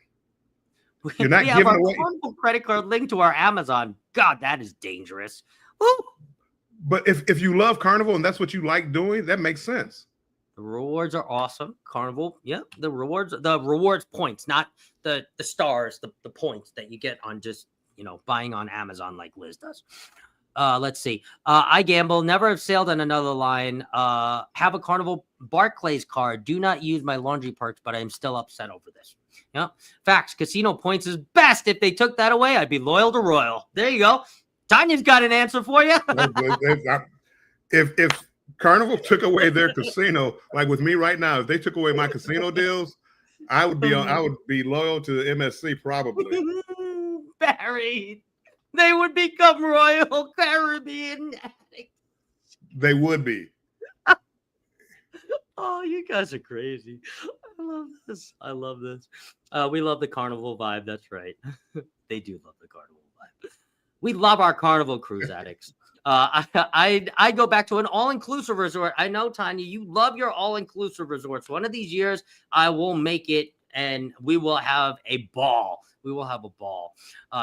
You're not we have giving our away. Carnival credit card linked to our Amazon. God, that is dangerous. Woo! But if you love Carnival and that's what you like doing, that makes sense. The rewards are awesome. Carnival, yeah, the rewards points, not the stars, the points that you get on just buying on Amazon like Liz does. Let's see. I gamble, never have sailed on another line. Have a Carnival Barclays card. Do not use my laundry perks, but I am still upset over this. Yeah, facts. Casino points is best. If they took that away, I'd be loyal to Royal. There you go. Tanya's got an answer for you. If Carnival took away their casino, like with me right now, if they took away my casino deals, I would be loyal to the MSC probably. Barry, they would become Royal Caribbean addicts. They would be. Oh, you guys are crazy. I love this. We love the Carnival vibe. That's right. They do love the Carnival vibe. We love our Carnival cruise addicts. I go back to an all-inclusive resort. I know, Tanya, you love your all-inclusive resorts. One of these years, I will make it, and we will have a ball. We will have a ball.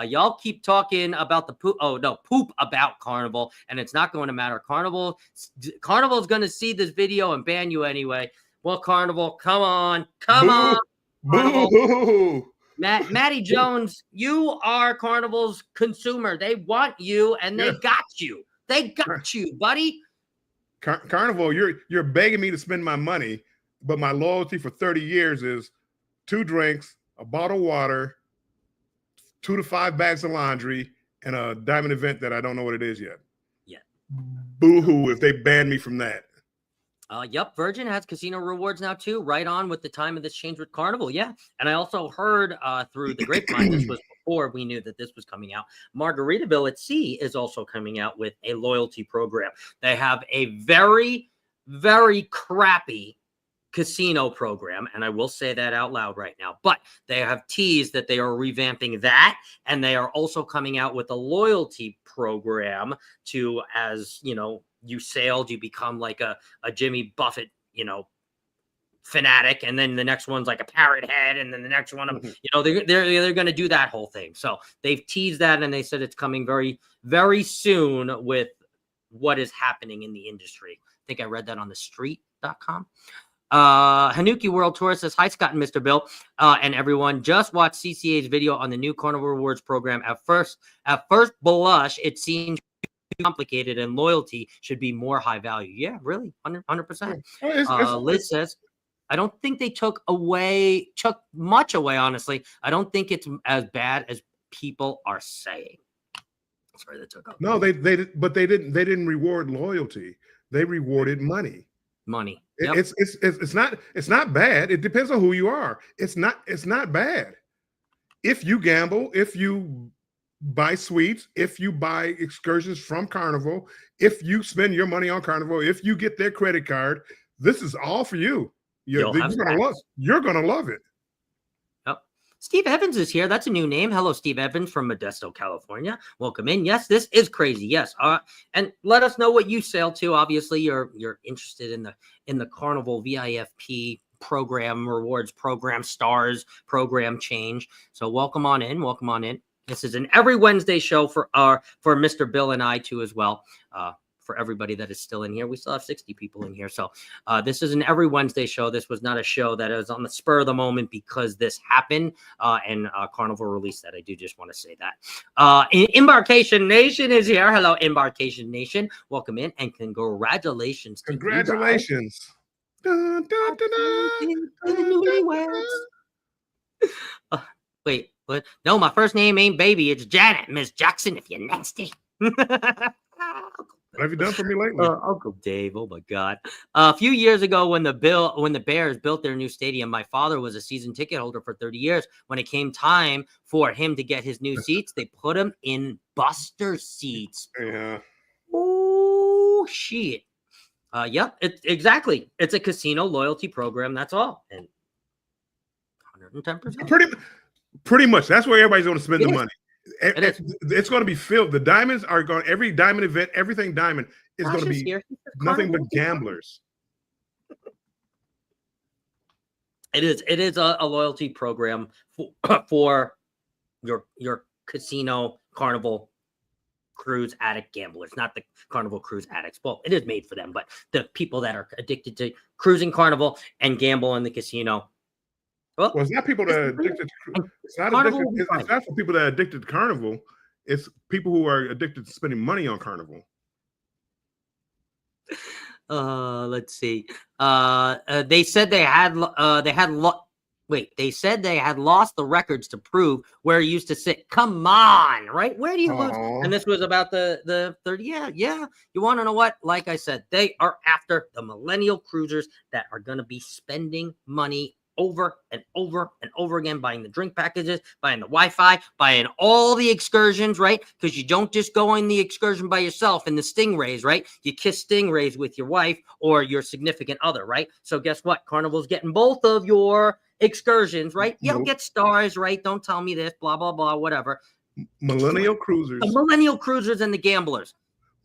Y'all keep talking about the poop. Oh, no, poop about Carnival, and it's not going to matter. Carnival is going to see this video and ban you anyway. Well, Carnival, come on. Carnival. Boo. Maddie Jones, you are Carnival's consumer. They want you, and they got you. They got you, buddy. Carnival, you're begging me to spend my money, but my loyalty for 30 years is 2 drinks, a bottle of water, 2 to 5 bags of laundry, and a diamond event that I don't know what it is yet. Yeah. Boo-hoo if they ban me from that. Yep, Virgin has casino rewards now too, right on with the time of this change with Carnival. Yeah. And I also heard through the grapevine, this was before we knew that this was coming out. Margaritaville at Sea is also coming out with a loyalty program. They have a very, very crappy casino program, and I will say that out loud right now, but they have teased that they are revamping that, and they are also coming out with a loyalty program to, as you sailed, you become like a Jimmy Buffett, fanatic, and then the next one's like a parrot head, and then the next one, they're going to do that whole thing. So they've teased that, and they said it's coming very, very soon with what is happening in the industry. I think I read that on thestreet.com. Hanuki World Tour says, hi, Scott and Mr. Bill, and everyone. Just watched CCA's video on the new Carnival Rewards program. At first blush, it seems complicated, and loyalty should be more high value. Yeah, really, 100%. Liz says, I don't think they took much away, honestly. I don't think it's as bad as people are saying. Sorry, they took up. No, they didn't reward loyalty. They rewarded money. Yep. It's not bad. It depends on who you are. It's not bad. If you gamble, if you buy suites, if you buy excursions from Carnival, if you spend your money on Carnival, if you get their credit card, this is all for you. You're gonna love it. Yep. Steve Evans is here. That's a new name. Hello, Steve Evans from Modesto, California. Welcome in. Yes, this is crazy. Yes. And let us know what you sail to. Obviously, you're interested in the Carnival VIFP program, rewards program, stars program change. So welcome on in. Welcome on in. This is an every Wednesday show for Mr. Bill and I too as well. For everybody that is still in here, we still have 60 people in here. So this is an every Wednesday show. This was not a show that is on the spur of the moment because this happened and Carnival released that. I do just want to say that. Embarkation Nation is here. Hello, Embarkation Nation. Welcome in and congratulations. Congratulations. Dun, dun, dun, dun. Wait, what? No, my first name ain't Baby. It's Janet, Miss Jackson, if you're nasty. What have you done for me lately? Uncle Dave, oh my God. A few years ago when the Bears built their new stadium, my father was a season ticket holder for 30 years. When it came time for him to get his new seats, they put him in Buster seats. Yeah. Oh, shit. Yep, exactly. It's a casino loyalty program. That's all. And 110%. Pretty much. That's where everybody's going to spend the money. It is. It's going to be filled. The diamonds are going. Every diamond event, everything diamond is going to be nothing but gamblers. It is. It is a loyalty program for your casino, carnival, cruise addict gamblers, not the carnival cruise addicts. Well, it is made for them, but the people that are addicted to cruising carnival and gamble in the casino. Well, it's not people that are addicted to it's not addicted, it's not for people that are addicted to carnival. It's people who are addicted to spending money on carnival. Let's see. They said they had lost the records to prove where he used to sit. Come on, right? Where do you lose? And this was about the 30. Yeah. You want to know what? Like I said, they are after the millennial cruisers that are going to be spending money over and over and over again, buying the drink packages, buying the Wi-Fi, buying all the excursions, right? Because you don't just go on the excursion by yourself in the stingrays, right? You kiss stingrays with your wife or your significant other, right? So guess what? Carnival's getting both of your excursions, right? You'll get stars, right? Don't tell me this, blah, blah, blah, whatever. Millennial cruisers. The millennial cruisers and the gamblers.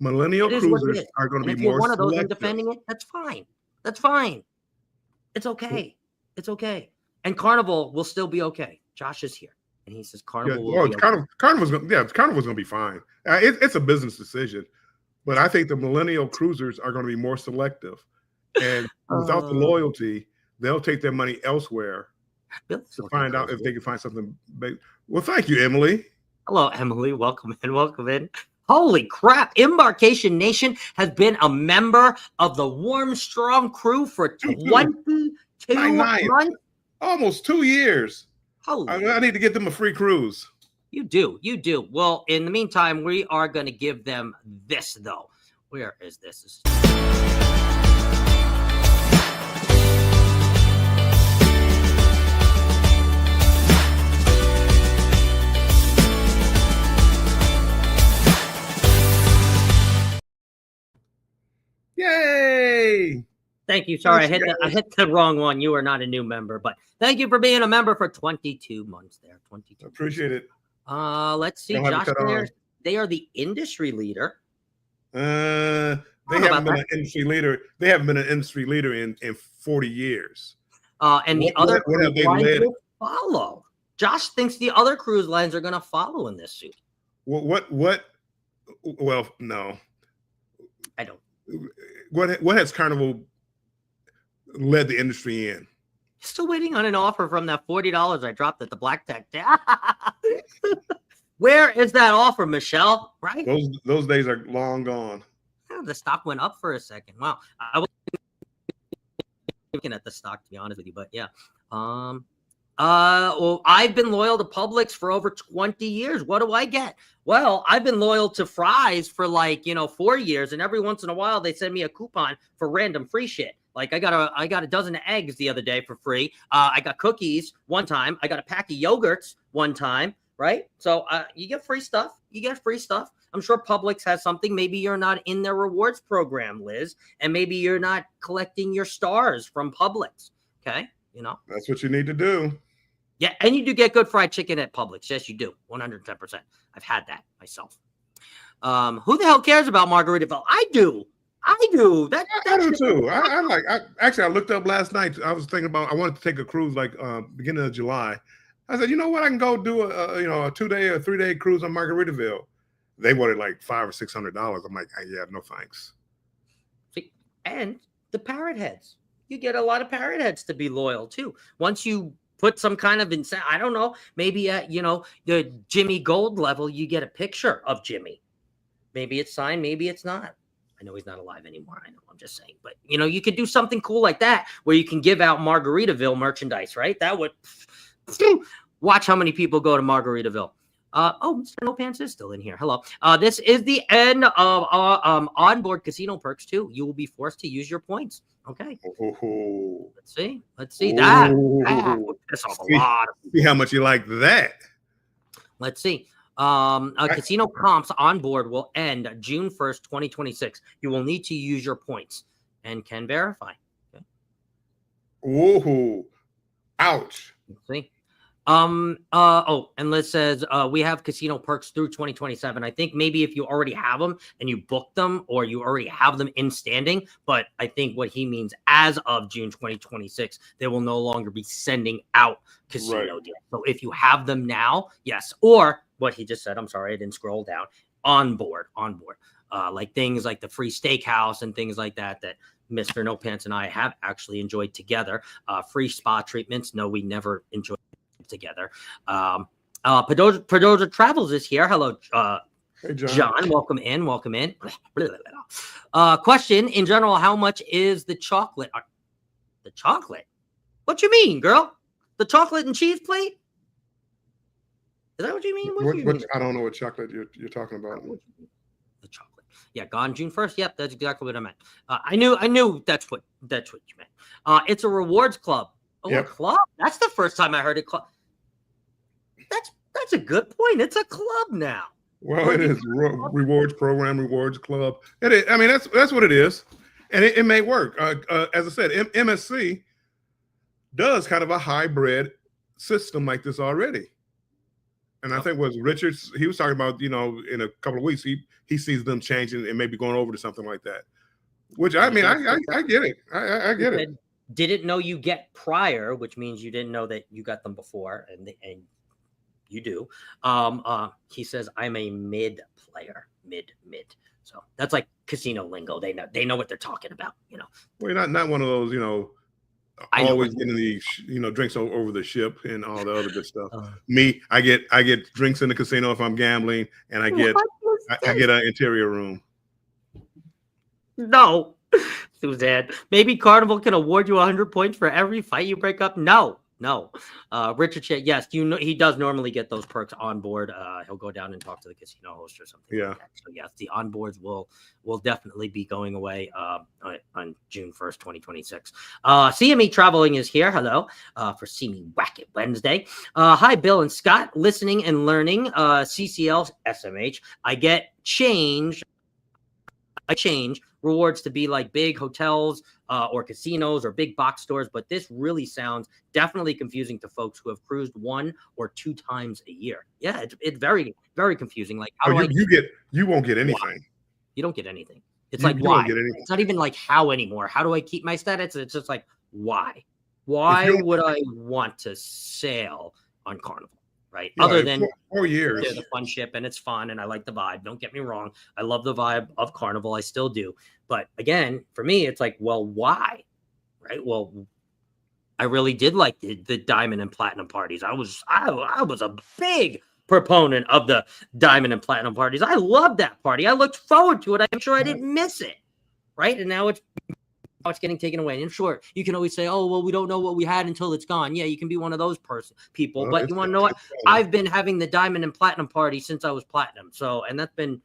Millennial cruisers are going to be more selective. If you're one of those and defending it, that's fine. That's fine. It's okay. It's okay. And Carnival will still be okay. Josh is here. And he says Carnival will be okay. Carnival's going to be fine. It's a business decision. But I think the millennial cruisers are going to be more selective. And without the loyalty, they'll take their money elsewhere to find out if they can find something big. Well, thank you, Emily. Hello, Emily. Welcome in. Welcome in. Holy crap. Embarkation Nation has been a member of the Warm Strong crew for 22 months. Almost 2 years. Holy. I need to get them a free cruise. You do. You do. Well, in the meantime, we are going to give them this, though. Where is this? Yay! Thank you. Sorry, I hit the wrong one. You are not a new member, but thank you for being a member for 22 months there. 22. Appreciate it. Let's see, Josh. They are the industry leader. They haven't been an industry leader. They haven't been an industry leader in 40 years. And the other cruise lines will follow. Josh thinks the other cruise lines are going to follow in this suit. What? Well, no. I don't. What has Carnival led the industry in? Still waiting on an offer from that $40 I dropped at the Black Tech. Where is that offer, Michelle? Right? Those days are long gone. The stock went up for a second. Wow. I was looking at the stock, to be honest with you, but yeah. Well, I've been loyal to Publix for over 20 years. What do I get? Well, I've been loyal to Fry's for 4 years, and every once in a while they send me a coupon for random free shit. Like I got a dozen of eggs the other day for free. I got cookies one time. I got a pack of yogurts one time, right? So you get free stuff. I'm sure Publix has something. Maybe you're not in their rewards program, Liz, and maybe you're not collecting your stars from Publix. Okay, that's what you need to do. Yeah, and you do get good fried chicken at Publix. Yes, you do. 110%. I've had that myself. Who the hell cares about Margaritaville? I do. I do too. I looked up last night. I was thinking about I wanted to take a cruise beginning of July. I said, you know what? I can go do a 2-day or 3-day cruise on Margaritaville. They wanted like $500 or $600. I'm like, yeah, no thanks. And the parrot heads. You get a lot of parrot heads to be loyal too. Once you put some kind of I don't know, maybe at the Jimmy Gold level, you get a picture of Jimmy. Maybe it's signed, maybe it's not. I know he's not alive anymore. I know, I'm just saying. But, you could do something cool like that where you can give out Margaritaville merchandise, right? That would watch how many people go to Margaritaville. Mr. No Pants is still in here. Hello. This is the end of onboard casino perks, too. You will be forced to use your points. Okay. Let's see. That would piss off a lot of people. See how much you like that. Let's see. Casino comps on board will end June 1st, 2026. You will need to use your points and can verify. Okay. Ooh, ouch. Let's see. And Liz says we have casino perks through 2027. I think maybe if you already have them and you booked them, or you already have them in standing, but I think what he means, as of June 2026, they will no longer be sending out casino deals. So if you have them now, yes. Or what he just said, I'm sorry, I didn't scroll down, on board. Like things like the free steakhouse and things like that Mr. No Pants and I have actually enjoyed together. Free spa treatments. No, we never enjoyed together. Pedroza Travels is here. Hello, hey, John. Welcome in. Question in general: how much is the chocolate? The chocolate? What you mean, girl? The chocolate and cheese plate? Is that what you mean? What do you mean? I don't know what chocolate you're talking about. The chocolate. Yeah, gone June 1st. Yep, that's exactly what I meant. I knew that's what you meant. It's a rewards club. Oh, yep. A club? That's the first time I heard it. Club. That's a good point. It's a club now. Well, it is rewards program, rewards club. It is. I mean, that's what it is, and it may work. As I said, MSC does kind of a hybrid system like this already, and I think was Richards. He was talking about, in a couple of weeks he sees them changing and maybe going over to something like that. Which I mean, I get it. I get it. Didn't know you get prior, which means you didn't know that you got them before, and you do. He says, I'm a mid player, mid. So that's like casino lingo. They know what they're talking about, Well, you're not one of those, always getting the drinks over the ship and all the other good stuff. Me, I get drinks in the casino if I'm gambling, and I get an interior room. No. Suzanne, maybe Carnival can award you 100 points for every fight you break up. No. Richard, yes, he does normally get those perks on board. He'll go down and talk to the casino host or something. Yeah. Like that. So yes, the onboards will definitely be going away on June 1st, 2026. CME Traveling is here. Hello, for CME Wacket Wednesday. Hi, Bill and Scott, listening and learning. CCL SMH. I change rewards to be like big hotels or casinos or big box stores, but this really sounds definitely confusing to folks who have cruised 1 or 2 times a year. Yeah, it's very, very confusing. Like, you won't get anything. Why? You don't get anything. It's like, why? It's not even like how anymore. How do I keep my status? It's just like, why? Why would I want to sail on Carnival? Right. Yeah, other than 4 years, the fun ship, and it's fun, and I like the vibe. Don't get me wrong. I love the vibe of Carnival. I still do. But again, for me, it's like, well, why? Right. Well, I really did like the diamond and platinum parties. I was a big proponent of the diamond and platinum parties. I loved that party. I looked forward to it. I'm sure I didn't miss it. Right. And now it's getting taken away. And sure, you can always say, oh, well, we don't know what we had until it's gone. Yeah, you can be one of those people. But you want to know what? I've been having the diamond and platinum party since I was platinum. So, and that's been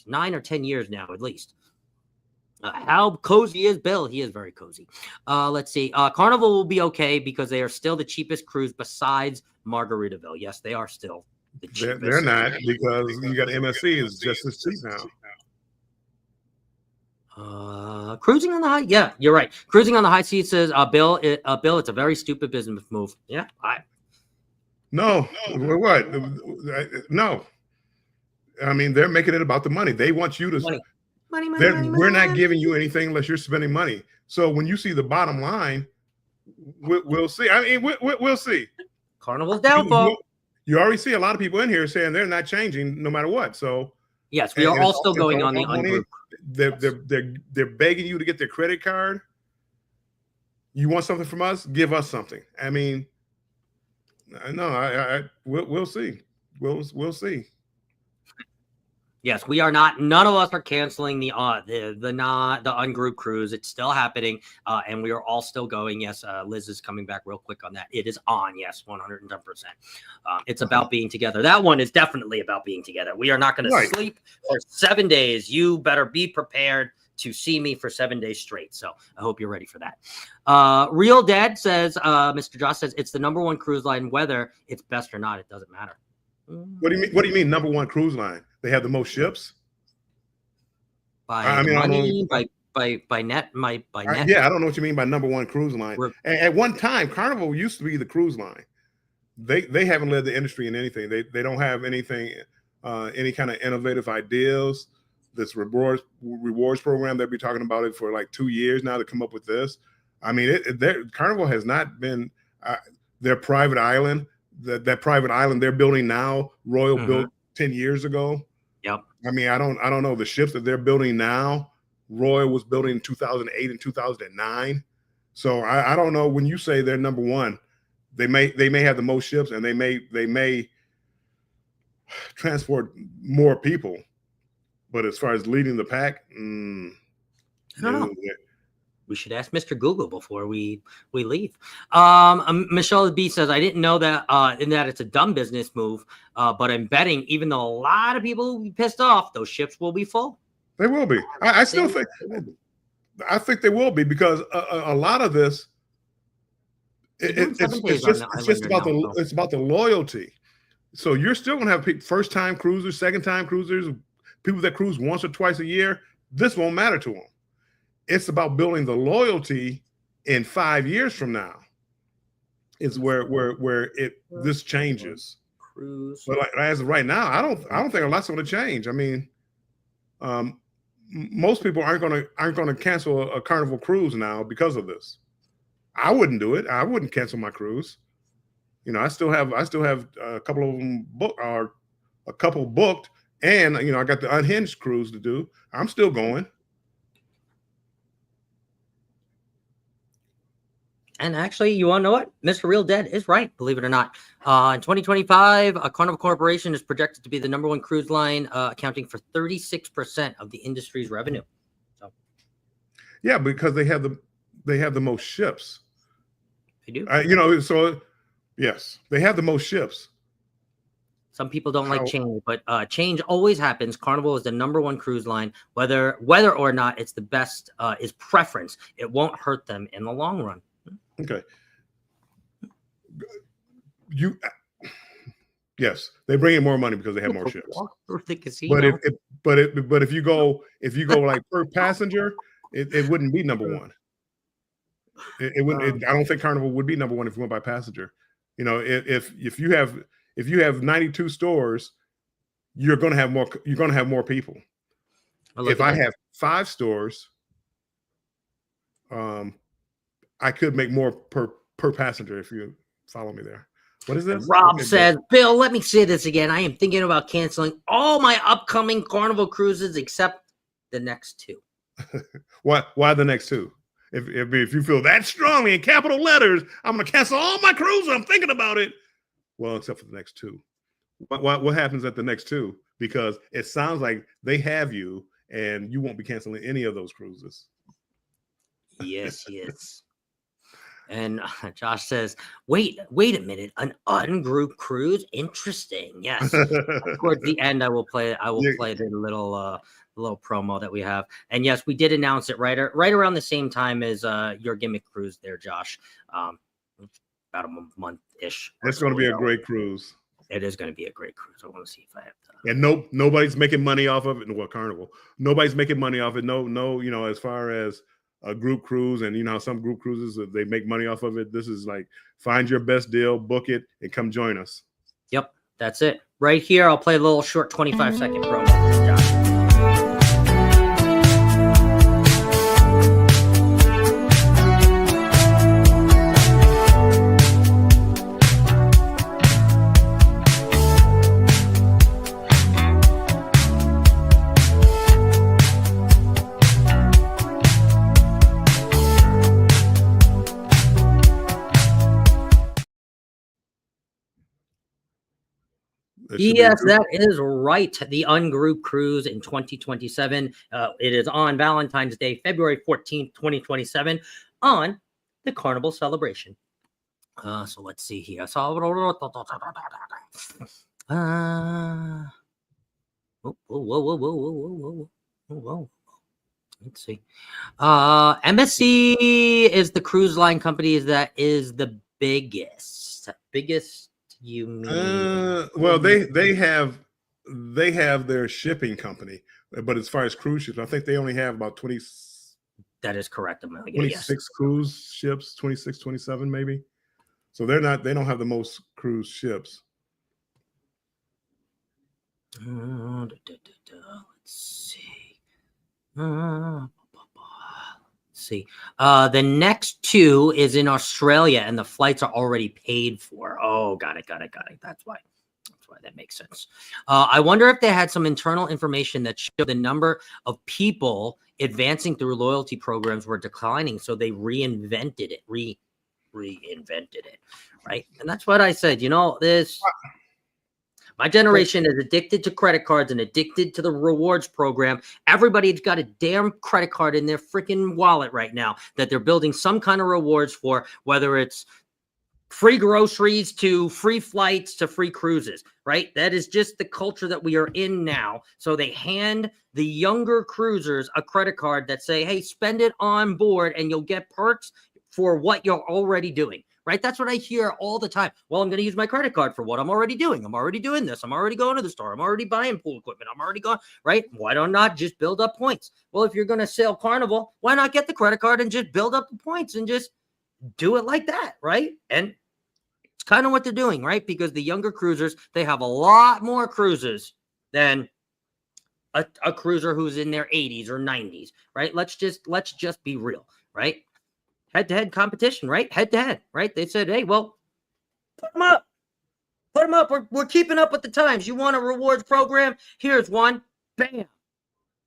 9 or 10 years now, at least. How cozy is Bill? He is very cozy. Let's see. Carnival will be okay because they are still the cheapest cruise besides Margaritaville. Yes, they are still the cheapest. They're not, because you got MSC is just as cheap now. Cruising on the high, yeah, you're right. Cruising on the high seas says, Bill, it's a very stupid business move. Yeah, no, what? No, I mean, they're making it about the money. They want you to money. We're not giving you anything unless you're spending money. So when you see the bottom line, we'll see. I mean, we'll see. Carnival's downfall. You already see a lot of people in here saying they're not changing no matter what. So yes, we are all still going on the ungroup. They're begging you to get their credit card. You want something from us? Give us something. I mean, no, we'll see. We'll see. Yes, we are not. None of us are canceling the ungroup cruise. It's still happening, and we are all still going. Yes, Liz is coming back real quick on that. It is on. Yes, 110%. It's about being together. That one is definitely about being together. We are not going to sleep for 7 days. You better be prepared to see me for 7 days straight. So I hope you're ready for that. Real Dad says, Mr. Josh says, it's the #1 cruise line. Whether it's best or not, it doesn't matter. What do you mean? What do you mean #1 cruise line? They have the most ships. By money, by net. Yeah, I don't know what you mean by #1 cruise line. At one time, Carnival used to be the cruise line. they haven't led the industry in anything. They don't have anything, any kind of innovative ideas. This rewards program, they've been talking about it for like 2 years now to come up with this. I mean, Carnival has not been their private island. That private island they're building now, Royal built 10 years ago. Yep. I mean, I don't know the ships that they're building now. Royal was building in 2008 and 2009. So I don't know. When you say they're number one, they may have the most ships and they may transport more people. But as far as leading the pack, I don't know. We should ask Mr. Google before we leave. Michelle B says, I didn't know that in that it's a dumb business move, but I'm betting even though a lot of people will be pissed off, those ships will be full. They will be. I still think they will be because a lot of this it's about the loyalty. So you're still going to have first time cruisers, second time cruisers, people that cruise once or twice a year. This won't matter to them. It's about building the loyalty in 5 years from now. Is where this changes. Cruise. But like, as of right now, I don't think a lot's going to change. I mean, most people aren't going to cancel a Carnival cruise now because of this. I wouldn't do it. I wouldn't cancel my cruise. You know, I still have a couple of them booked, or a couple booked, and you know, I got the Unhinged cruise to do. I'm still going. And actually, you want to know what? Mr. Real Dead is right, believe it or not. In 2025, Carnival Corporation is projected to be the #1 cruise line, accounting for 36% of the industry's revenue. So, yeah, because they have the most ships. They do. You know, so yes, they have the most ships. Some people don't like change, but change always happens. Carnival is the #1 cruise line, whether or not it's the best is preference. It won't hurt them in the long run. Okay. Yes, they bring in more money because they have more ships. But if you go like per passenger, it wouldn't be #1. It wouldn't. I don't think Carnival would be #1 if you went by passenger. You know, if you have 92 stores, you're going to have more. You're going to have more people. If I have 5 stores, I could make more per passenger, if you follow me there. What is this? Rob says, Bill, let me say this again. I am thinking about canceling all my upcoming Carnival cruises except the next 2. Why the next 2? If you feel that strongly in capital letters, I'm going to cancel all my cruises. I'm thinking about it. Well, except for the next 2. What happens at the next 2? Because it sounds like they have you, and you won't be canceling any of those cruises. Yes. And Josh says, wait a minute, an ungroup cruise? Interesting. Yes. Towards the end, I will play the little promo that we have. And yes, we did announce it right around the same time as your gimmick cruise there, Josh. About a month-ish. It's going to be a great cruise. It is going to be a great cruise. I want to see if I have to. And nobody's making money off of it. Well, Carnival. Nobody's making money off it. No, you know, as far as a group cruise, and you know, some group cruises, they make money off of it. This is like, find your best deal, book it, and come join us. Yep, that's it. Right here, I'll play a little short 25-second promo for Josh. Yes, that is right. The ungroup cruise in 2027. It is on Valentine's Day, February 14th, 2027, on the Carnival Celebration. So let's see here. Whoa. Let's see. MSC is the cruise line company that is the biggest. You mean? Well, they have their shipping company, but as far as cruise ships, I think they only have about 20. That is correct. 26 cruise ships, 26, 27 maybe. So they don't have the most cruise ships. Let's see. See. The next two is in Australia, and the flights are already paid for. Oh, got it. That's why that makes sense. I wonder if they had some internal information that showed the number of people advancing through loyalty programs were declining, so they reinvented it, reinvented it, right? And that's what I said. My generation is addicted to credit cards and addicted to the rewards program. Everybody's got a damn credit card in their freaking wallet right now that they're building some kind of rewards for, whether it's free groceries to free flights to free cruises, right? That is just the culture that we are in now. So they hand the younger cruisers a credit card that say, hey, spend it on board and you'll get perks for what you're already doing. Right? That's what I hear all the time. Well, I'm going to use my credit card for what I'm already doing. I'm already doing this. I'm already going to the store. I'm already buying pool equipment. I'm already going, right? Why don't not just build up points? Well, if you're going to sail Carnival, why not get the credit card and just build up the points and just do it like that, right? And it's kind of what they're doing, right? Because the younger cruisers, they have a lot more cruises than a cruiser who's in their 80s or 90s, right? Let's just be real, right? Head-to-head competition, right? Head-to-head, right? They said, hey, well, put them up. Put them up. We're keeping up with the times. You want a rewards program? Here's one. Bam.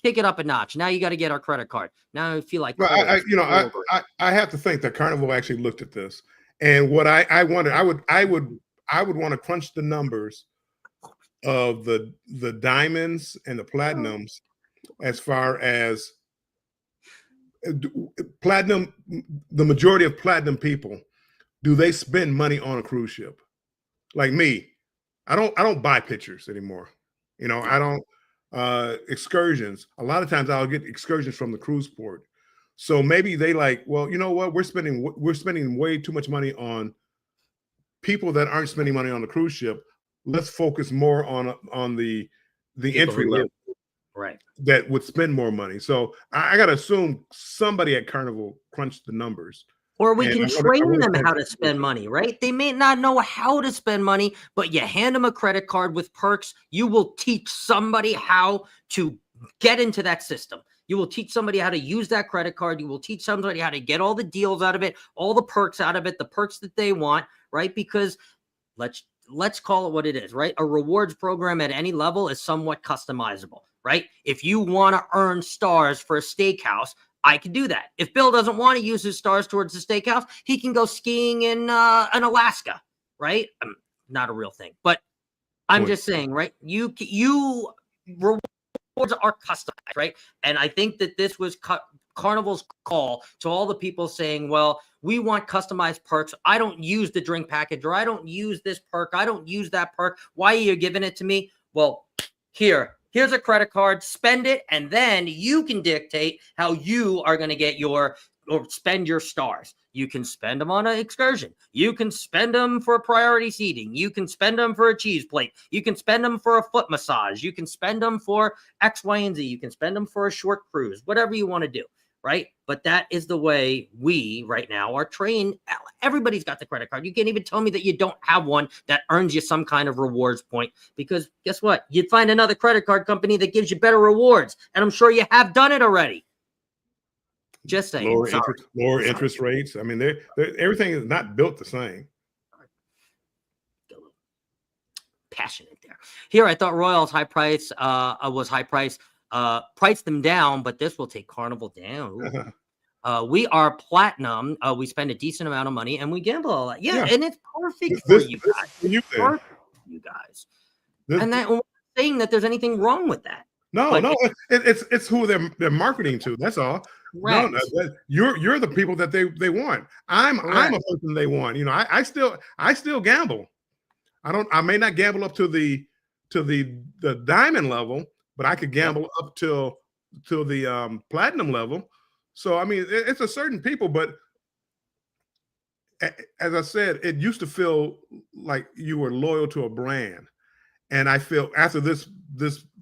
Kick it up a notch. Now you got to get our credit card. Now I feel like... Well, I have to think that Carnival actually looked at this. And what I wanted, I would want to crunch the numbers of the diamonds and the platinums as far as platinum, the majority of platinum people, do they spend money on a cruise ship? Like me, I don't buy pictures anymore. I don't excursions. A lot of times I'll get excursions from the cruise port. So maybe they like, well, you know what? We're spending way too much money on people that aren't spending money on the cruise ship. Let's focus more on the entry level. Right. That would spend more money. So I got to assume somebody at Carnival crunched the numbers. Or we can train them how to spend money, right? They may not know how to spend money, but you hand them a credit card with perks. You will teach somebody how to get into that system. You will teach somebody how to use that credit card. You will teach somebody how to get all the deals out of it, all the perks out of it, the perks that they want, right? Because let's call it what it is, right? A rewards program at any level is somewhat customizable, right? If you want to earn stars for a steakhouse, I can do that. If Bill doesn't want to use his stars towards the steakhouse, he can go skiing in Alaska, right? Not a real thing, but I'm just saying, right? You rewards are customized, right? And I think that this was Carnival's call to all the people saying, well, we want customized perks. I don't use the drink package, or I don't use this perk. I don't use that perk. Why are you giving it to me? Well, here's a credit card, spend it, and then you can dictate how you are going to get or spend your stars. You can spend them on an excursion. You can spend them for priority seating. You can spend them for a cheese plate. You can spend them for a foot massage. You can spend them for X, Y, and Z. You can spend them for a short cruise, whatever you want to do, right? But that is the way we right now are trained. Everybody's got the credit card. You can't even tell me that you don't have one that earns you some kind of rewards point, because guess what? You'd find another credit card company that gives you better rewards, and I'm sure you have done it already. Just saying. Lower interest rates. I mean, everything is not built the same. Passionate there. Here, I thought Royal's high price was high price. Price them down, but this will take Carnival down. We are platinum. We spend a decent amount of money, and we gamble a lot. Yeah. And it's perfect for you guys. Perfect for you guys. And that, I'm not saying that there's anything wrong with that. No, it's who they're marketing to. That's all. Correct. No, you're the people that they want. I'm a person they want. I still gamble. I may not gamble up to the diamond level, but I could gamble up till the platinum level. So I mean, it's a certain people, but as I said, it used to feel like you were loyal to a brand, and I feel after this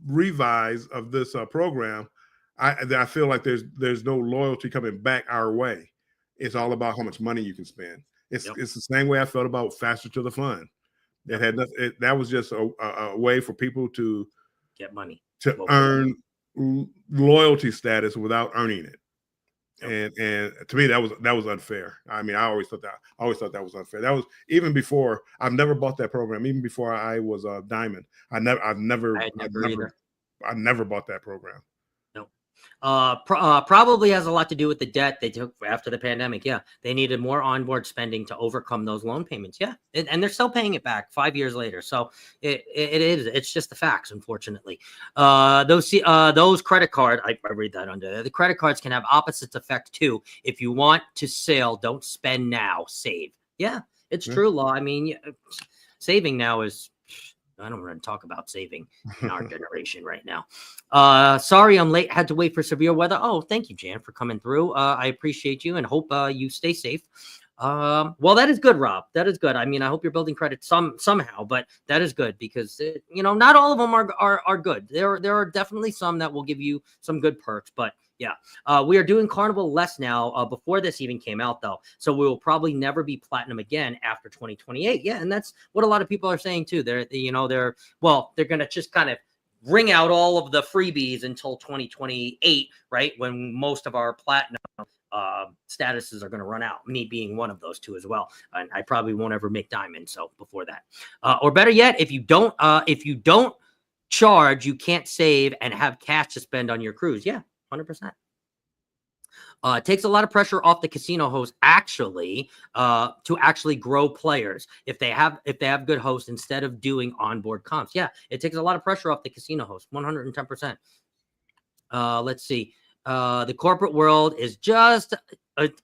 revise of this program, I feel like there's no loyalty coming back our way. It's all about how much money you can spend. It's Yep. it's the same way I felt about Faster to the Fun. It had nothing. That was just a way for people to Get money. to Well, earn loyalty status without earning it. Yep. And to me that was unfair. I mean, I always thought that was unfair. That was even before. I've never bought that program. Even before I was a Diamond, I I had never either. never bought that program. No. Probably has a lot to do with the debt they took after the pandemic. Yeah, they needed more onboard spending to overcome those loan payments. Yeah, and they're still paying it back 5 years later. So it's just the facts, unfortunately. Those credit card, I read that under there. The credit cards can have opposite effect too. If you want to sell, don't spend now, save. Yeah, it's true, Law. I mean, saving now is. I don't want to talk about saving in our generation right now. Sorry, I'm late. Had to wait for severe weather. Oh, thank you, Jan, for coming through. I appreciate you and hope you stay safe. Well, that is good, Rob. That is good. I mean, I hope you're building credit somehow, but that is good because not all of them are good. There are definitely some that will give you some good perks, but yeah, we are doing Carnival less now. Before this even came out, though, so we will probably never be platinum again after 2028. Yeah, and that's what a lot of people are saying too. They're gonna just kind of ring out all of the freebies until 2028, right? When most of our platinum statuses are going to run out, me being one of those two as well. And I probably won't ever make diamond. So before that, or better yet, if you don't charge, you can't save and have cash to spend on your cruise. Yeah, 100%. It takes a lot of pressure off the casino host to actually grow players if they have good hosts instead of doing onboard comps. Yeah, it takes a lot of pressure off the casino host. 110%. Let's see. The corporate world is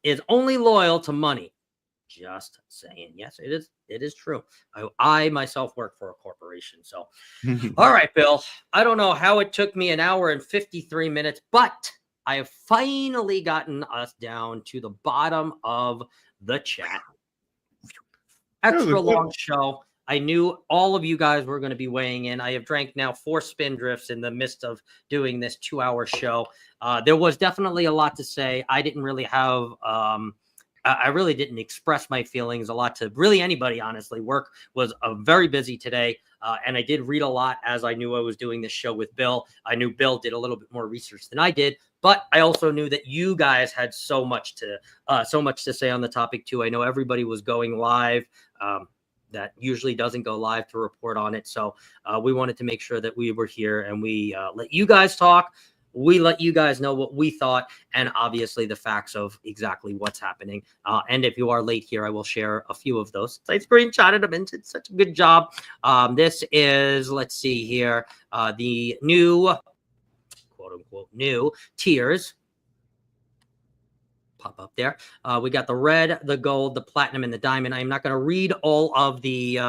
is only loyal to money. Just saying. Yes, it is. It is true. I myself work for a corporation. So, all right, Bill. I don't know how it took me an hour and 53 minutes, but I have finally gotten us down to the bottom of the chat. Extra long show. I knew all of you guys were going to be weighing in. I have drank now 4 spindrifts in the midst of doing this 2-hour show. There was definitely a lot to say. I didn't really have I really didn't express my feelings a lot to really anybody, honestly. Work was very busy today, and I did read a lot as I knew I was doing this show with Bill. I knew Bill did a little bit more research than I did, but I also knew that you guys had so much to say on the topic too. I know everybody was going live. That usually doesn't go live to report on it, so we wanted to make sure that we were here and we let you guys talk. We let you guys know what we thought and obviously the facts of exactly what's happening. And if you are late here, I will share a few of those. I screenshotted them and did such a good job. This is, let's see here, the new, quote unquote, new tiers. Pop up there. We got the red, the gold, the platinum, and the diamond. I'm not going to read all of the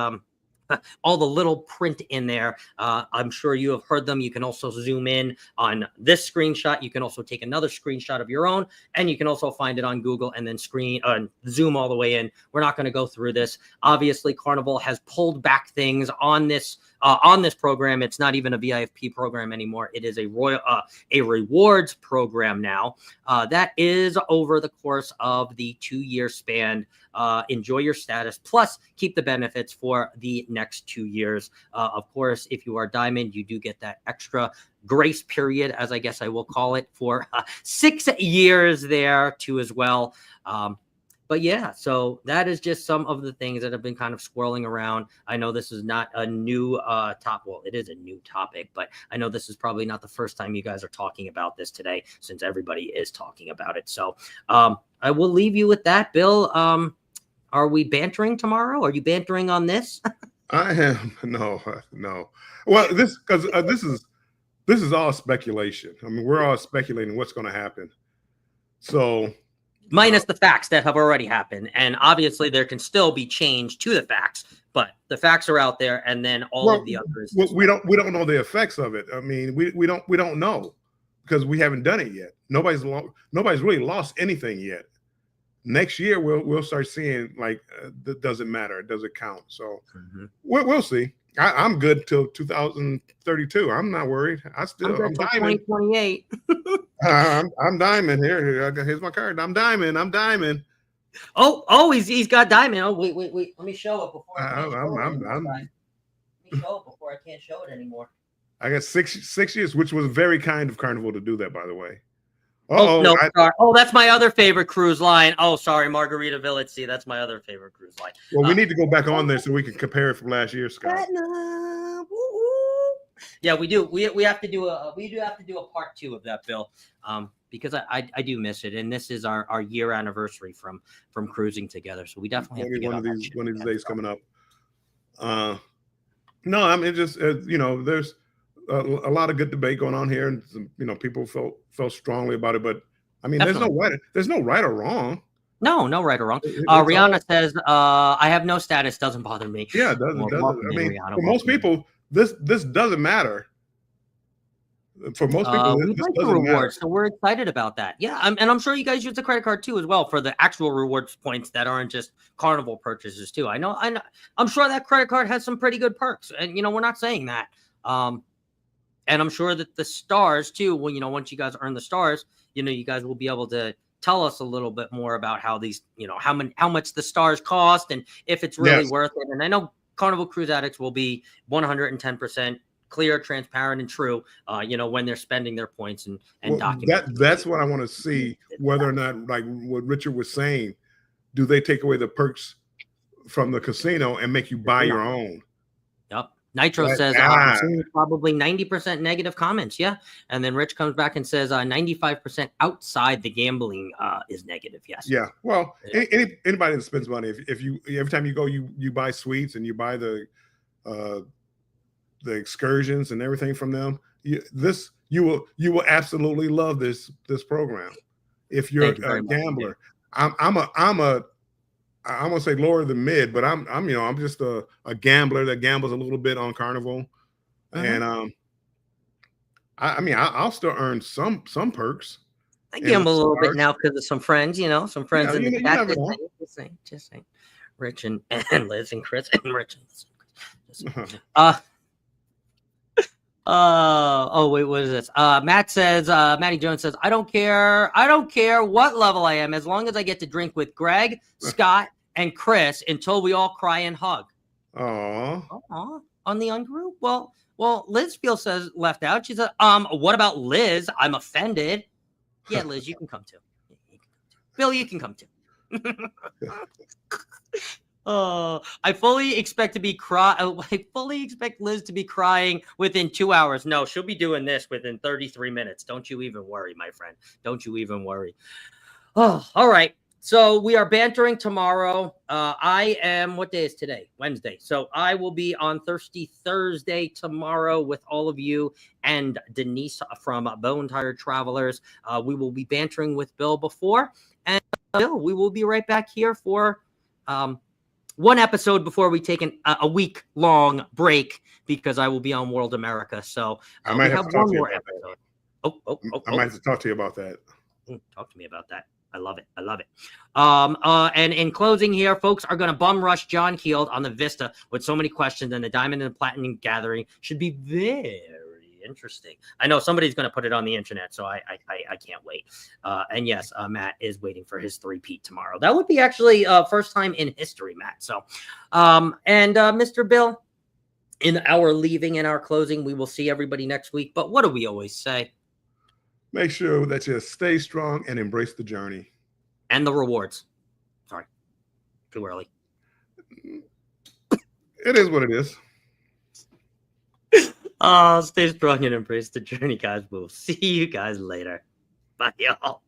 little print in there. I'm sure you have heard them. You can also zoom in on this screenshot. You can also take another screenshot of your own, and you can also find it on Google and then zoom all the way in. We're not going to go through this. Obviously, Carnival has pulled back things on this program. It's not even a VIFP program anymore. It is a rewards program now. That is over the course of the 2-year span. Enjoy your status, plus keep the benefits for the next 2 years. Of course, if you are diamond, you do get that extra grace period, as I guess I will call it, for 6 years there too as well. But yeah, so that is just some of the things that have been kind of swirling around. I know this is not a new well, it is a new topic, but I know this is probably not the first time you guys are talking about this today, since everybody is talking about it. So I will leave you with that. Bill, are we bantering tomorrow? Are you bantering on this? I am. No. Well, this is all speculation. I mean, we're all speculating what's going to happen. So minus the facts that have already happened, and obviously there can still be change to the facts, but the facts are out there, and then all of the others. Well, we don't know the effects of it. I mean, we don't know because we haven't done it yet. Nobody's really lost anything yet. Next year we'll start seeing like does it matter? Does it count? So we'll see. I'm good till 2032. I'm not worried. I'm diamond. 2028. I'm diamond here. Here's my card. I'm diamond. He's got diamond. Oh, wait. Let me show it before I can't show it anymore, I'm guys. Let me show it before I can't show it anymore. I got 6 years, which was very kind of Carnival to do that, by the way. Oh, no, sorry. Oh, that's my other favorite cruise line. Oh, sorry, Margarita Village. See, that's my other favorite cruise line. Well, we need to go back on there so we can compare it from last year, Scott. Yeah, we do. We have to do a part 2 of that, Bill, because I do miss it, and this is our year anniversary from cruising together. So we definitely have to get one on of these days coming up. No, I mean, just there's a lot of good debate going on here, and people felt strongly about it. But I mean, there's no right or wrong. No right or wrong. Rihanna says, "I have no status. Doesn't bother me." Yeah, it doesn't. I mean, Rihanna, for most people, this doesn't matter. For most people, we like the rewards, so we're excited about that. Yeah, and I'm sure you guys use the credit card too as well for the actual rewards points that aren't just Carnival purchases too. I know. I'm sure that credit card has some pretty good perks, and we're not saying that. And I'm sure that the stars too. Well, once you guys earn the stars, you guys will be able to tell us a little bit more about how these, how much the stars cost and if it's really worth it. And I know Carnival Cruise Addicts will be 110% clear, transparent, and true, when they're spending their points and document. That's what I want to see, whether or not, like what Richard was saying, do they take away the perks from the casino and make you buy your own? Yep. Nitro says I'm seeing probably 90% negative comments. Yeah. And then Rich comes back and says 95% outside the gambling is negative. Yes. Yeah. Well, anybody that spends money, if you every time you go, you buy suites and you buy the excursions and everything from them, you will absolutely love this program. If you're a gambler, I'm gonna say lower than mid, but I'm just a gambler that gambles a little bit on Carnival, and I'll still earn some perks. I gamble a little bit now because of some friends, some friends in the chat. Just saying, Rich and Liz and Chris and Rich and Chris. Wait, what is this? Matty Jones says, I don't care what level I am, as long as I get to drink with Greg, Scott, and Chris until we all cry and hug. Aww. On the ungroup? Well, Liz feels says left out. She said, what about Liz? I'm offended. Yeah, Liz, you can come too. Bill, you can come too. I fully expect Liz to be crying within 2 hours. No, she'll be doing this within 33 minutes. Don't you even worry, my friend. Don't you even worry. Oh, all right. So we are bantering tomorrow. What day is today? Wednesday. So I will be on Thirsty Thursday tomorrow with all of you and Denise from Bone Tired Travelers. We will be bantering with Bill before. And Bill, we will be right back here for one episode before we take a week-long break because I will be on World America. So I might have one more episode. I might have to talk to you about that. Talk to me about that. I love it. And in closing here, folks are going to bum rush John Keeld on the Vista with so many questions, and the Diamond and the Platinum Gathering should be very interesting. I know somebody's going to put it on the internet, so I can't wait. And yes, Matt is waiting for his 3-peat tomorrow. That would be actually first time in history, Matt. So, Mr. Bill, in our leaving and our closing, we will see everybody next week. But what do we always say? Make sure that you stay strong and embrace the journey. And the rewards. Sorry. Too early. It is what it is. Stay strong and embrace the journey, guys. We'll see you guys later. Bye, y'all.